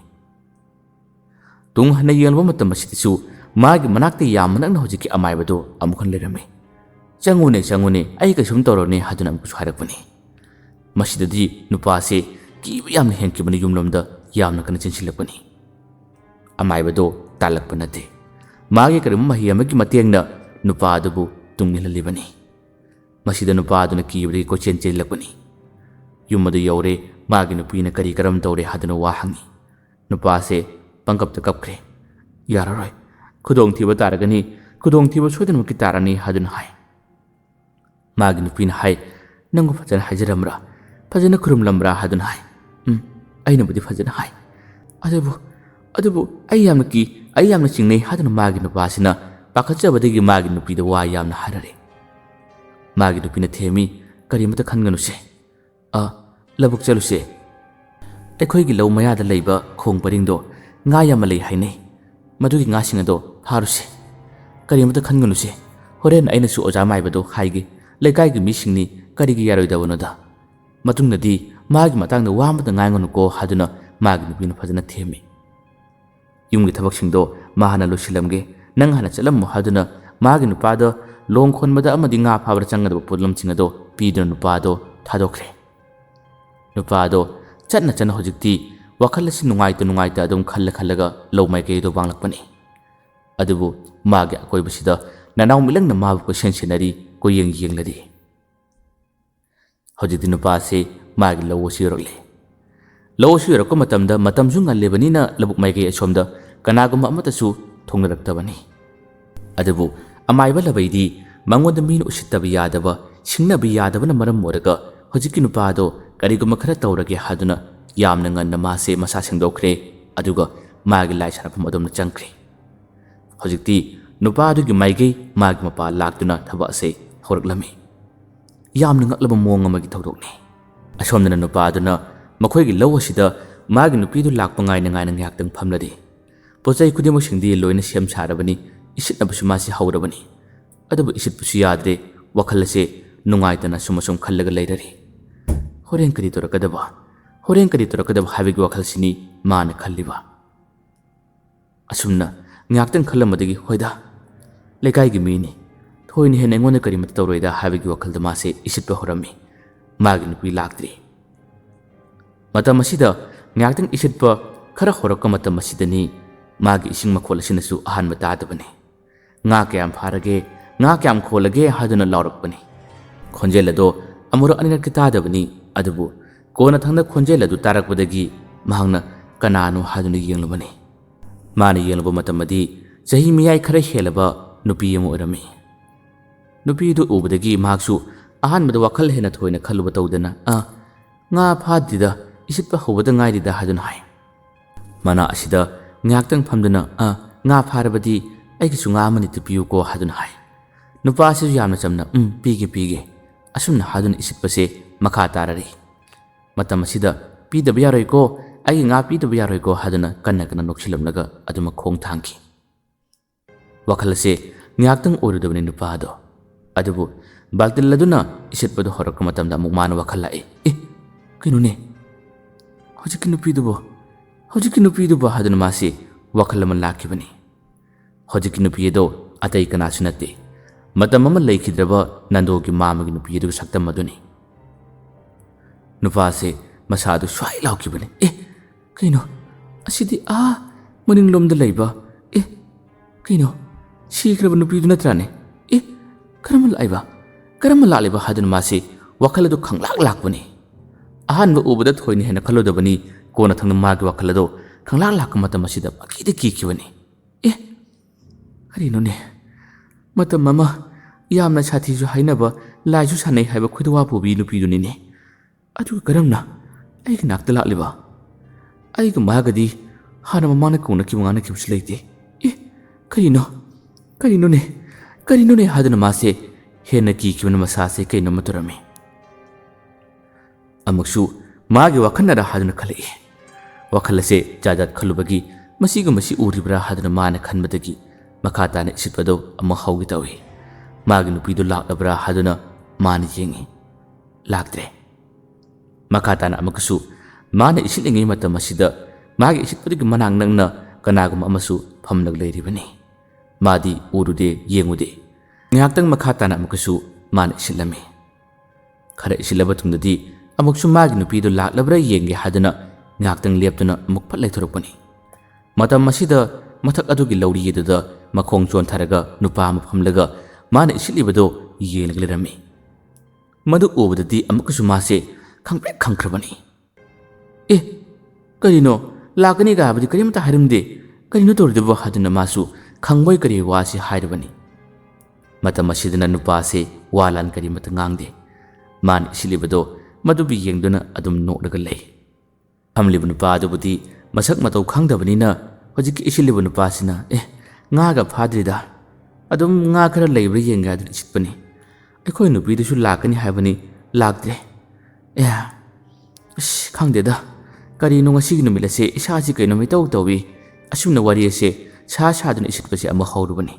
ꯇꯨꯡ ꯍꯟꯅ ꯌꯦꯡꯂꯨꯕ ꯃꯇꯝ ꯑꯁꯤꯗꯁꯨ ꯃꯥꯒꯤ ꯃꯅꯥꯛꯇ ꯌꯥꯝꯅ ꯅꯛꯅ ꯍꯧꯖꯤꯛꯀꯤ ꯑꯃꯥꯏꯕꯗꯣ ꯑꯃꯨꯛ ꯍꯟꯅ ꯂꯩꯔꯝꯃꯤ꯫ ꯆꯪꯉꯨꯅꯦ ꯑꯩ ꯀꯩꯁꯨꯝ ꯇꯧꯔꯣꯏꯅꯦ ꯍꯥꯏꯗꯨꯅ ꯑꯃꯨꯛꯁꯨ ꯍꯥꯏꯔꯛꯄꯅꯤ꯫ ꯃꯁꯤꯗꯗꯤ ꯅꯨꯄꯥꯁꯦ ꯀꯤꯕ ꯌꯥꯝꯅ ꯍꯦꯟꯈꯤꯕꯅ ꯌꯨꯝꯂꯣꯝꯗ ꯌꯥꯝꯅ ꯀꯟꯅ ꯆꯪꯁꯤꯜꯂꯛꯄꯅꯤ꯫ ꯑꯃꯥꯏꯕꯗꯣ ꯇꯥꯜꯂꯛꯄ ꯅꯠꯇꯦ, ꯃꯥꯒꯤ ꯀꯔꯤꯒꯨꯝꯕ ꯃꯍꯤ ꯑꯃꯒꯤ ꯃꯇꯦꯡꯅ ꯅꯨꯄꯥ ꯑꯗꯨꯕꯨ ꯇꯨꯡ ꯏꯜꯍꯜꯂꯤꯕꯅꯤ꯫ ꯃꯁꯤꯗ ꯅꯨꯄꯥ ꯑꯗꯨꯅ ꯀꯤꯕꯗꯒꯤ ꯀꯣꯏꯆꯦꯟ ꯆꯦꯜꯂꯛꯄꯅꯤ꯫ ꯌꯨꯝ ꯑꯗꯨ ꯌꯧꯔꯦ, ꯃꯥꯒꯤ ꯅꯨꯄꯤꯅ ꯀꯔꯝ ꯇꯧꯔꯦ ꯍꯥꯏꯗꯨꯅ ꯋꯥ ꯍꯪꯉꯤ꯫ ꯅꯨꯄꯥꯁꯦ ꯄꯪꯀꯞꯇ ꯀꯞꯈ꯭ꯔꯦ꯫ ꯌꯥꯔꯔꯣꯏ, ꯈꯨꯗꯣꯡꯊꯤꯕ ꯇꯥꯔꯒꯅꯤ, ꯈꯨꯗꯣꯡꯊꯤꯕ ꯁꯣꯏꯗꯅꯃꯛꯀꯤ ꯇꯥꯔꯅꯤ ꯍꯥꯏꯗꯨꯅ ꯍꯥꯏ꯫ ꯃꯥꯒꯤ ꯅꯨꯄꯤꯅ ꯍꯥꯏ, ꯅꯪꯕꯨ ꯐꯖꯅ ꯍꯥꯏꯖꯔꯝꯕ꯭ꯔꯥ, ꯐꯖꯅ ꯈꯨꯔꯨꯝꯂꯝꯕ꯭ꯔꯥ ꯍꯥꯏꯗꯨꯅ ꯍꯥꯏ꯫ ꯑꯩꯅꯕꯨꯗꯤ ꯐꯖꯅ ꯍꯥꯏ, ꯑꯗꯨꯕꯨ ꯑꯩ ꯌꯥꯝꯅ ꯆꯤꯡꯅꯩ ꯍꯥꯏꯗꯨꯅ ꯃꯥꯒꯤ ꯅꯨꯄꯥꯁꯤꯅ ꯄꯥꯈꯠꯆꯕꯗꯒꯤ ꯃꯥꯒꯤ ꯅꯨꯄꯤꯗ ꯋꯥ ꯌꯥꯝꯅ ꯍꯥꯏꯔꯔꯦ꯫ ꯃꯥꯒꯤ ꯅꯨꯄꯤꯅ ꯊꯦꯝꯃꯤ, ꯀꯔꯤꯃꯇ ꯈꯟꯒꯅꯨꯁꯦ, ꯂꯧꯕꯨꯛ ꯆꯠꯂꯨꯁꯦ, ꯑꯩꯈꯣꯏꯒꯤ ꯂꯧ ꯃꯌꯥꯗ ꯂꯩꯕ ꯈꯣꯡ ꯄꯔꯤꯡꯗꯣ ꯉꯥ ꯌꯥꯝꯅ ꯂꯩ ꯍꯥꯏꯅꯩ, ꯃꯗꯨꯒꯤ ꯉꯥꯁꯤꯡ ꯑꯗꯣ ꯐꯥꯔꯨꯁꯦ, ꯀꯔꯤꯃꯇ ꯈꯟꯒꯅꯨꯁꯦ, ꯍꯣꯔꯦꯟ ꯑꯩꯅꯁꯨ ꯑꯣꯖꯥ ꯃꯥꯏꯕꯗꯣ ꯍꯥꯏꯒꯦ, ꯂꯩꯀꯥꯏꯒꯤ ꯃꯤꯁꯤꯡꯅꯤ, ꯀꯔꯤꯒꯤ ꯌꯥꯔꯣꯏꯗꯕꯅꯣꯗ, ꯃꯇꯨꯡꯗꯗꯤ ꯃꯥꯒꯤ ꯃꯇꯥꯡꯗ ꯋꯥ ꯑꯃꯇ ꯉꯥꯡꯒꯅꯨꯀꯣ ꯍꯥꯏꯗꯨꯅ ꯃꯥꯒꯤ ꯅꯨꯄꯤꯅ ꯐꯖꯅ ꯊꯦꯝꯃꯤ꯫ ꯌꯨꯝꯒꯤ ꯊꯕꯛꯁꯤꯡꯗꯣ ꯃꯥ ꯍꯥꯟꯅ ꯂꯣꯏꯁꯤꯜꯂꯝꯒꯦ, ꯅꯪ ꯍꯥꯟꯅ ꯆꯠꯂꯝꯃꯣ ꯍꯥꯏꯗꯨꯅ ꯃꯥꯒꯤ ꯅꯨꯄꯥꯗ ꯂꯣꯡ ꯈꯣꯟꯕꯗ ꯑꯃꯗꯤ ꯉꯥ ꯐꯥꯕꯗ ꯆꯪꯒꯗꯕ ꯄꯣꯠꯂꯝꯁꯤꯡ ꯑꯗꯣ ꯄꯤꯗꯨꯅ ꯅꯨꯄꯥꯗꯣ ꯊꯥꯗꯣꯛꯈ꯭ꯔꯦ꯫ ꯅꯨꯄꯥꯗꯣ ꯆꯠꯅ ꯆꯠꯅ ꯍꯧꯖꯤꯛꯇꯤ ꯋꯥꯈꯜ ꯑꯁꯤ ꯅꯨꯡꯉꯥꯏꯇ ꯑꯗꯨꯝ ꯈꯜꯂꯒ ꯂꯧ ꯃꯥꯏꯀꯩꯗꯣ ꯋꯥꯡꯂꯛꯄꯅꯤ꯫ ꯑꯗꯨꯕꯨ ꯃꯥꯒꯤ ꯑꯀꯣꯏꯕꯁꯤꯗ ꯅꯅꯥꯎ ꯃꯤꯂꯪꯅ ꯃꯥꯕꯨ ꯀꯣꯏꯁꯦꯟ ꯁꯦꯟꯅꯔꯤ, ꯀꯣꯏꯌꯦꯡ ꯌꯦꯡꯂꯔꯤ꯫ ꯍꯧꯖꯤꯛꯇꯤ ꯅꯨꯄꯥꯁꯤ ꯃꯥꯒꯤ ꯂꯧ ꯑꯁꯤ ꯌꯧꯔꯛꯂꯦ꯫ ꯂꯧ ꯑꯁꯤ ꯌꯧꯔꯛꯄ ꯃꯇꯝꯗ ꯃꯇꯝꯁꯨ ꯉꯜꯂꯤꯕꯅꯤꯅ ꯂꯧꯕꯨꯛ ꯃꯥꯏꯀꯩ ꯑꯁꯣꯝꯗ ꯀꯅꯥꯒꯨꯝꯕ ꯑꯃꯠꯇꯁꯨ ꯊꯣꯡꯅꯔꯛꯇꯕꯅꯤ꯫ ꯑꯗꯨꯕꯨ ꯑꯃꯥꯏꯕ ꯂꯕꯩꯗꯤ ꯃꯉꯣꯟꯗ ꯃꯤꯅ ꯎꯁꯤꯠꯇꯕ ꯌꯥꯗꯕ, ꯁꯤꯡꯅꯕ ꯌꯥꯗꯕꯅ ꯃꯔꯝ ꯑꯣꯏꯔꯒ ꯍꯧꯖꯤꯛꯀꯤ ꯅꯨꯄꯥꯗꯣ ꯀꯔꯤꯒꯨꯝꯕ ꯈꯔ ꯇꯧꯔꯒꯦ ꯍꯥꯏꯗꯨꯅ ꯌꯥꯝꯅ ꯉꯟꯅ ꯃꯥꯁꯦ ꯃꯁꯥ ꯁꯦꯡꯗꯣꯛꯈ꯭ꯔꯦ, ꯑꯗꯨꯒ ꯃꯥꯒꯤ ꯂꯥꯏ ꯁꯥꯟꯅꯐꯝ ꯑꯗꯣꯝꯗ ꯆꯪꯈ꯭ꯔꯦ꯫ ꯍꯧꯖꯤꯛꯇꯤ ꯅꯨꯄꯥꯗꯨꯒꯤ ꯃꯥꯏꯀꯩ ꯃꯥꯒꯤ ꯃꯄꯥ ꯂꯥꯛꯇꯨꯅ ꯊꯕꯛ ꯑꯁꯦ ꯍꯧꯔꯛꯂꯝꯃꯤ꯫ ꯌꯥꯝꯅ ꯉꯛꯂꯕ ꯃꯑꯣꯡ ꯑꯃꯒꯤ ꯊꯧꯗꯣꯛꯅꯤ꯫ ꯑꯁꯣꯝꯗꯅ ꯅꯨꯄꯥꯗꯨꯅ ꯃꯈꯣꯏꯒꯤ ꯂꯧ ꯑꯁꯤꯗ ꯃꯥꯒꯤ ꯅꯨꯄꯤꯗꯨ ꯂꯥꯛꯄ ꯉꯥꯏꯅ ꯉꯥꯏꯍꯥꯛꯇꯪ ꯐꯝꯂꯔꯤ꯫ ꯄꯣꯠꯆꯩ ꯈꯨꯗꯤꯡꯃꯛꯁꯤꯡꯗꯤ ꯂꯣꯏꯅ ꯁꯦꯝ ꯁꯥꯔꯕꯅꯤ, ꯏꯁꯤꯠꯅꯕꯁꯨ ꯃꯥꯁꯤ ꯍꯧꯔꯕꯅꯤ꯫ ꯑꯗꯨꯕꯨ ꯏꯁꯤꯠꯄꯁꯨ ꯌꯥꯗ꯭ꯔꯦ, ꯋꯥꯈꯜ ꯑꯁꯦ ꯅꯨꯡꯉꯥꯏꯇꯅ ꯁꯨꯝ ꯈꯜꯂꯒ ꯂꯩꯔꯔꯤ꯫ ꯍꯣꯔꯦꯟ ꯀꯔꯤ ꯇꯧꯔꯛꯀꯗꯕ, ꯍꯣꯔꯦꯟ ꯀꯔꯤ ꯇꯧꯔꯛꯀꯗꯕ ꯍꯥꯏꯕꯒꯤ ꯋꯥꯈꯜꯁꯤꯅꯤ ꯃꯥꯅ ꯈꯜꯂꯤꯕ꯫ ꯑꯁꯨꯝꯅ ꯉꯥꯏꯍꯥꯛꯇꯪ ꯈꯜꯂꯝꯕꯗꯒꯤ ꯍꯣꯏꯗ, ꯂꯩꯀꯥꯏꯒꯤ ꯃꯤꯅꯤ, ꯊꯣꯏꯅ ꯍꯦꯟꯅ ꯑꯩꯉꯣꯟꯗ ꯀꯔꯤꯃꯇ ꯇꯧꯔꯣꯏꯗ ꯍꯥꯏꯕꯒꯤ ꯋꯥꯈꯜꯗ ꯃꯥꯁꯦ ꯏꯁꯤꯠꯄ ꯍꯧꯔꯝꯃꯤ꯫ ꯃꯥꯒꯤ ꯅꯨꯄꯤ ꯂꯥꯛꯇ꯭ꯔꯤ꯫ ꯃꯇꯝ ꯑꯁꯤꯗ ꯉꯥꯏꯍꯥꯛꯇꯪ ꯏꯁꯤꯠꯄ ꯈꯔ ꯍꯧꯔꯛꯄ ꯃꯇꯝ ꯑꯁꯤꯗꯅꯤ ꯃꯥꯒꯤ ꯏꯁꯤꯡ ꯃꯈꯣꯜ ꯑꯁꯤꯅꯁꯨ ꯑꯍꯥꯟꯕ ꯇꯥꯗꯕꯅꯤ꯫ ꯉꯥ ꯀꯌꯥꯝ ꯐꯥꯔꯒꯦ, ꯉꯥ ꯀꯌꯥꯝ ꯈꯣꯜꯂꯒꯦ ꯍꯥꯏꯗꯨꯅ ꯂꯥꯎꯔꯛꯄꯅꯤ꯫ ꯈꯣꯟꯖꯦꯜ ꯑꯗꯣ ꯑꯃꯨꯔꯛ ꯑꯅꯤꯔꯛꯇꯤ ꯇꯥꯗꯕꯅꯤ, ꯑꯗꯨꯕꯨ ꯀꯣꯟꯅ ꯊꯪꯗ ꯈꯣꯟꯖꯦꯜ ꯑꯗꯨ ꯇꯥꯔꯛꯄꯗꯒꯤ ꯃꯍꯥꯛꯅ ꯀꯅꯥꯅꯣ ꯍꯥꯏꯗꯨꯅ ꯌꯦꯡꯂꯨꯕꯅꯤ꯫ ꯃꯥꯅ ꯌꯦꯡꯂꯨꯕ ꯃꯇꯝꯗꯤ ꯆꯍꯤ ꯃꯤꯌꯥꯏ ꯈꯔ ꯍꯦꯜꯂꯕ ꯅꯨꯄꯤ ꯑꯃ ꯑꯣꯏꯔꯝꯃꯤ꯫ ꯅꯨꯄꯤꯗꯨ ꯎꯕꯗꯒꯤ ꯃꯍꯥꯛꯁꯨ ꯑꯍꯥꯟꯕꯗ ꯋꯥꯈꯜ ꯍꯦꯟꯅ ꯊꯣꯏꯅ ꯈꯜꯂꯨꯕ ꯇꯧꯗꯅ ꯉꯥ ꯐꯥꯗ꯭ꯔꯤꯗ, ꯏꯁꯤꯠꯄ ꯍꯧꯕꯗ ꯉꯥꯏꯔꯤꯗ ꯍꯥꯏꯗꯨꯅ ꯍꯥꯏ꯫ ꯃꯅꯥ ꯑꯁꯤꯗ ꯉꯥꯏꯍꯥꯛꯇꯪ ꯐꯝꯗꯨꯅ ꯉꯥ ꯐꯥꯔꯕꯗꯤ ꯑꯩꯒꯤꯁꯨ ꯉꯥ ꯑꯃꯅꯤꯇ ꯄꯤꯌꯨꯀꯣ ꯍꯥꯏꯗꯨꯅ ꯍꯥꯏ꯫ ꯅꯨꯄꯥ ꯑꯁꯤꯁꯨ ꯌꯥꯝꯅ ꯆꯝꯅ ꯄꯤꯒꯦ ꯑꯁꯨꯝꯅ ꯍꯥꯏꯗꯨꯅ ꯏꯁꯤꯠꯄꯁꯦ ꯃꯈꯥ ꯇꯥꯔꯔꯤ꯫ ꯃꯇꯝ ꯑꯁꯤꯗ ꯄꯤꯗꯕ ꯌꯥꯔꯣꯏꯀꯣ, ꯑꯩꯒꯤ ꯉꯥ ꯄꯤꯗꯕ ꯌꯥꯔꯣꯏꯀꯣ ꯍꯥꯏꯗꯨꯅ ꯀꯟꯅ ꯅꯣꯛꯁꯤꯜꯂꯝꯂꯒ ꯑꯗꯨꯃꯛ ꯈꯣꯡ ꯊꯥꯡꯈꯤ꯫ ꯋꯥꯈꯜ ꯑꯁꯦ ꯉꯥꯏꯍꯥꯛꯇꯪ ꯑꯣꯏꯔꯨꯗꯕꯅꯤ ꯅꯨꯄꯥꯗꯣ꯫ ꯑꯗꯨꯕꯨ ꯕꯥꯜꯇꯤꯜ ꯑꯗꯨꯅ ꯏꯁꯤꯠꯄꯗꯨ ꯍꯧꯔꯛꯄ ꯃꯇꯝꯗ ꯑꯃꯨꯛ ꯃꯥꯅ ꯋꯥꯈꯜ ꯂꯥꯛꯏ꯫ ꯀꯩꯅꯣꯅꯦ, ꯍꯧꯖꯤꯛꯀꯤ ꯅꯨꯄꯤꯗꯨꯕꯨ ꯍꯥꯏꯗꯨꯅ ꯃꯥꯁꯤ ꯋꯥꯈꯜ ꯑꯃ ꯂꯥꯛꯈꯤꯕꯅꯤ꯫ ꯍꯧꯖꯤꯛꯀꯤ ꯅꯨꯄꯤ ꯑꯗꯣ ꯑꯇꯩ ꯀꯅꯥꯁꯨ ꯅꯠꯇꯦ, ꯃꯇꯝ ꯑꯃ ꯂꯩꯈꯤꯗ꯭ꯔꯕ ꯅꯟꯗꯣꯒꯤ ꯃꯥꯃꯒꯤ ꯅꯨꯄꯤ ꯑꯗꯨꯒꯤ ꯁꯛꯇꯝ ꯑꯗꯨꯅꯤ꯫ ꯅꯨꯄꯥꯁꯦ ꯃꯁꯥꯗꯨ ꯁ꯭ꯋꯥꯏ ꯂꯥꯎꯈꯤꯕꯅꯤ꯫ ꯀꯩꯅꯣ, ꯑꯁꯤꯗꯤ ꯃꯅꯤꯡꯂꯣꯝꯗ ꯂꯩꯕ, ꯀꯩꯅꯣ, ꯁꯤꯈ꯭ꯔꯕ ꯅꯨꯄꯤꯗꯨ ꯅꯠꯇ꯭ꯔꯥꯅꯦ? ꯀꯔꯝꯕ ꯂꯥꯛꯂꯤꯕ ꯍꯥꯏꯗꯨꯅ ꯃꯥꯁꯤ ꯋꯥꯈꯜ ꯑꯗꯨ ꯈꯪꯂꯥꯛꯄꯅꯤ꯫ ꯑꯍꯥꯟꯕ ꯎꯕꯗ ꯊꯣꯏꯅ ꯍꯦꯟꯅ ꯈꯜꯂꯨꯗꯕꯅꯤ, ꯀꯣꯟꯅ ꯊꯪꯅ ꯃꯥꯒꯤ ꯋꯥꯈꯜ ꯑꯗꯣ ꯈꯪꯂꯥꯛꯄ ꯃꯇꯝ ꯑꯁꯤꯗ ꯄꯪꯀꯤꯗ ꯀꯤꯈꯤꯕꯅꯤ꯫ ꯀꯔꯤꯅꯣꯅꯦ, ꯃꯇꯝ ꯑꯃ ꯌꯥꯝꯅ ꯁꯥꯊꯤꯁꯨ ꯍꯥꯏꯅꯕ, ꯂꯥꯏꯁꯨ ꯁꯥꯟꯅꯩ ꯍꯥꯏꯕ ꯈꯨꯗꯋꯥ ꯄꯨꯕꯤ ꯅꯨꯄꯤꯗꯨꯅꯤꯅꯦ꯫ ꯑꯗꯨꯒ ꯀꯔꯝꯅ ꯑꯩꯒꯤ ꯅꯥꯛꯇ ꯂꯥꯛꯂꯤꯕ? ꯑꯩꯒ ꯃꯥꯒꯗꯤ ꯍꯥꯟꯅ ꯃꯃꯥꯡꯗ ꯉꯥꯡꯅꯈꯤꯕꯁꯨ ꯂꯩꯇꯦ꯫ ꯀꯔꯤꯅꯣꯅꯦ ꯍꯥꯏꯗꯨꯅ ꯃꯥꯁꯦ ꯍꯦꯟꯅ ꯀꯤꯈꯤꯕꯅ ꯃꯁꯥꯁꯦ ꯀꯩꯅꯣꯝꯃ ꯇꯧꯔꯝꯃꯤ꯫ ꯑꯃꯨꯛꯁꯨ ꯃꯥꯒꯤ ꯋꯥꯈꯜꯅꯔ ꯍꯥꯏꯗꯨꯅ ꯈꯜꯂꯛꯏ꯫ ꯋꯥꯈꯜ ꯑꯁꯦ ꯖꯥꯠ ꯈꯜꯂꯨꯕꯒꯤ ꯃꯁꯤꯒꯨꯝꯕꯁꯤ ꯎꯔꯤꯕ꯭ꯔꯥ ꯍꯥꯏꯗꯨꯅ ꯃꯥꯅ ꯈꯟꯕꯗꯒꯤ ꯃꯈꯥ ꯇꯥꯅ ꯏꯁꯤꯠꯄꯗꯣ ꯑꯃꯨꯛ ꯍꯧꯒꯦ ꯇꯧꯏ꯫ ꯃꯥꯒꯤ ꯅꯨꯄꯤꯗꯨ ꯂꯥꯛꯂꯕ꯭ꯔꯥ ꯍꯥꯏꯗꯨꯅ ꯃꯥꯅ ꯌꯦꯡꯉꯤ, ꯂꯥꯛꯇ꯭ꯔꯦ꯫ ꯃꯈꯥ ꯇꯥꯅ ꯑꯃꯨꯛꯀꯁꯨ ꯃꯥꯅ ꯏꯁꯤꯠꯂꯤꯉꯩ ꯃꯇꯝ ꯑꯁꯤꯗ ꯃꯥꯒꯤ ꯏꯁꯤꯠꯄꯗꯨꯒꯤ ꯃꯅꯥꯛ ꯅꯛꯅ ꯀꯅꯥꯒꯨꯝꯕ ꯑꯃꯁꯨ ꯐꯝꯂꯒ ꯂꯩꯔꯤꯕꯅꯤ꯫ ꯃꯥꯗꯤ ꯎꯔꯨꯗꯦ, ꯌꯦꯡꯉꯨꯗꯦ꯫ ꯉꯥꯏꯍꯥꯛꯇꯪ ꯃꯈꯥ ꯇꯥꯅ ꯑꯃꯨꯛꯀꯁꯨ ꯃꯥꯅ ꯏꯁꯤꯠꯂꯝꯃꯤ꯫ ꯈꯔ ꯏꯁꯤꯠꯂꯕ ꯇꯨꯡꯗꯗꯤ ꯑꯃꯨꯛꯁꯨ ꯃꯥꯒꯤ ꯅꯨꯄꯤꯗꯨ ꯂꯥꯛꯂꯕ꯭ꯔꯥ ꯌꯦꯡꯒꯦ ꯍꯥꯏꯗꯨꯅ ꯉꯥꯏꯍꯥꯛꯇꯪ ꯂꯦꯞꯇꯨꯅ ꯑꯃꯨꯛ ꯐꯠ ꯂꯩꯊꯣꯔꯛꯄꯅꯤ꯫ ꯃꯇꯝ ꯑꯁꯤꯗ ꯃꯊꯛ ꯑꯗꯨꯒꯤ ꯂꯧꯔꯤ ꯑꯗꯨꯗ ꯃꯈꯣꯡ ꯆꯣꯟꯊꯔꯒ ꯅꯨꯄꯥ ꯑꯃ ꯐꯝꯂꯒ ꯃꯥꯅ ꯏꯁꯤꯠꯂꯤꯕꯗꯣ ꯌꯦꯡꯂꯒ ꯂꯩꯔꯝꯃꯤ꯫ ꯃꯗꯨ ꯎꯕꯗꯗꯤ ꯑꯃꯨꯛꯀꯁꯨ ꯃꯥꯁꯦ ꯈꯪꯄ꯭ꯔꯦꯛ ꯈꯪꯈ꯭ꯔꯕꯅꯤ꯫ ꯀꯔꯤꯅꯣ, ꯂꯥꯛꯀꯅꯤꯒ ꯍꯥꯏꯕꯗꯤ ꯀꯔꯤꯝꯇ ꯍꯥꯏꯔꯝꯗꯦ, ꯀꯔꯤꯅꯣ ꯇꯧꯔꯤꯗꯨꯕꯣ ꯍꯥꯏꯗꯨꯅ ꯃꯥꯁꯨ ꯈꯪꯕꯣꯏ ꯀꯔꯤ ꯋꯥꯁꯤ ꯍꯥꯏꯔꯕꯅꯤ꯫ ꯃꯇꯝ ꯑꯁꯤꯗꯅ ꯅꯨꯄꯥꯁꯦ ꯋꯥ ꯂꯥꯟ ꯀꯔꯤꯃꯇ ꯉꯥꯡꯗꯦ꯫ ꯃꯥꯅ ꯏꯁꯤꯠꯂꯤꯕꯗꯣ ꯃꯗꯨꯕꯨ ꯌꯦꯡꯗꯨꯅ ꯑꯗꯨꯝ ꯅꯣꯛꯂꯒ ꯂꯩ꯫ ꯐꯝꯂꯤꯕ ꯅꯨꯄꯥ ꯑꯗꯨꯕꯨꯗꯤ ꯃꯁꯛ ꯃꯇꯧ ꯈꯪꯗꯕꯅꯤꯅ ꯍꯧꯖꯤꯛꯀꯤ ꯏꯁꯤꯠꯂꯤꯕ ꯅꯨꯄꯥꯁꯤꯅ ꯉꯥꯒ ꯐꯥꯗ꯭ꯔꯤꯗ, ꯑꯗꯨꯝ ꯉꯥ ꯈꯔ ꯂꯩꯕ꯭ꯔꯥ ꯌꯦꯡꯒꯦ ꯍꯥꯏꯗꯨꯅ ꯏꯁꯤꯠꯄꯅꯤ ꯑꯩꯈꯣꯏ ꯅꯨꯄꯤꯗꯨꯁꯨ ꯂꯥꯛꯀꯅꯤ ꯍꯥꯏꯕꯅꯤ ꯂꯥꯛꯇ꯭ꯔꯦ ꯑꯁ ꯈꯪꯗꯦꯗ ꯀꯔꯤꯅꯣ ꯉꯁꯤꯒꯤ ꯅꯨꯃꯤꯠ ꯑꯁꯦ ꯏꯁꯥꯁꯤ ꯀꯩꯅꯣ ꯃꯤꯇꯧ ꯇꯧꯏ ꯑꯁꯨꯝꯅ ꯋꯥꯔꯤ ꯑꯁꯦ ꯁꯥꯗꯨꯅ ꯏꯁꯤꯠꯄꯁꯦ ꯑꯃ ꯍꯧꯔꯨꯕꯅꯤ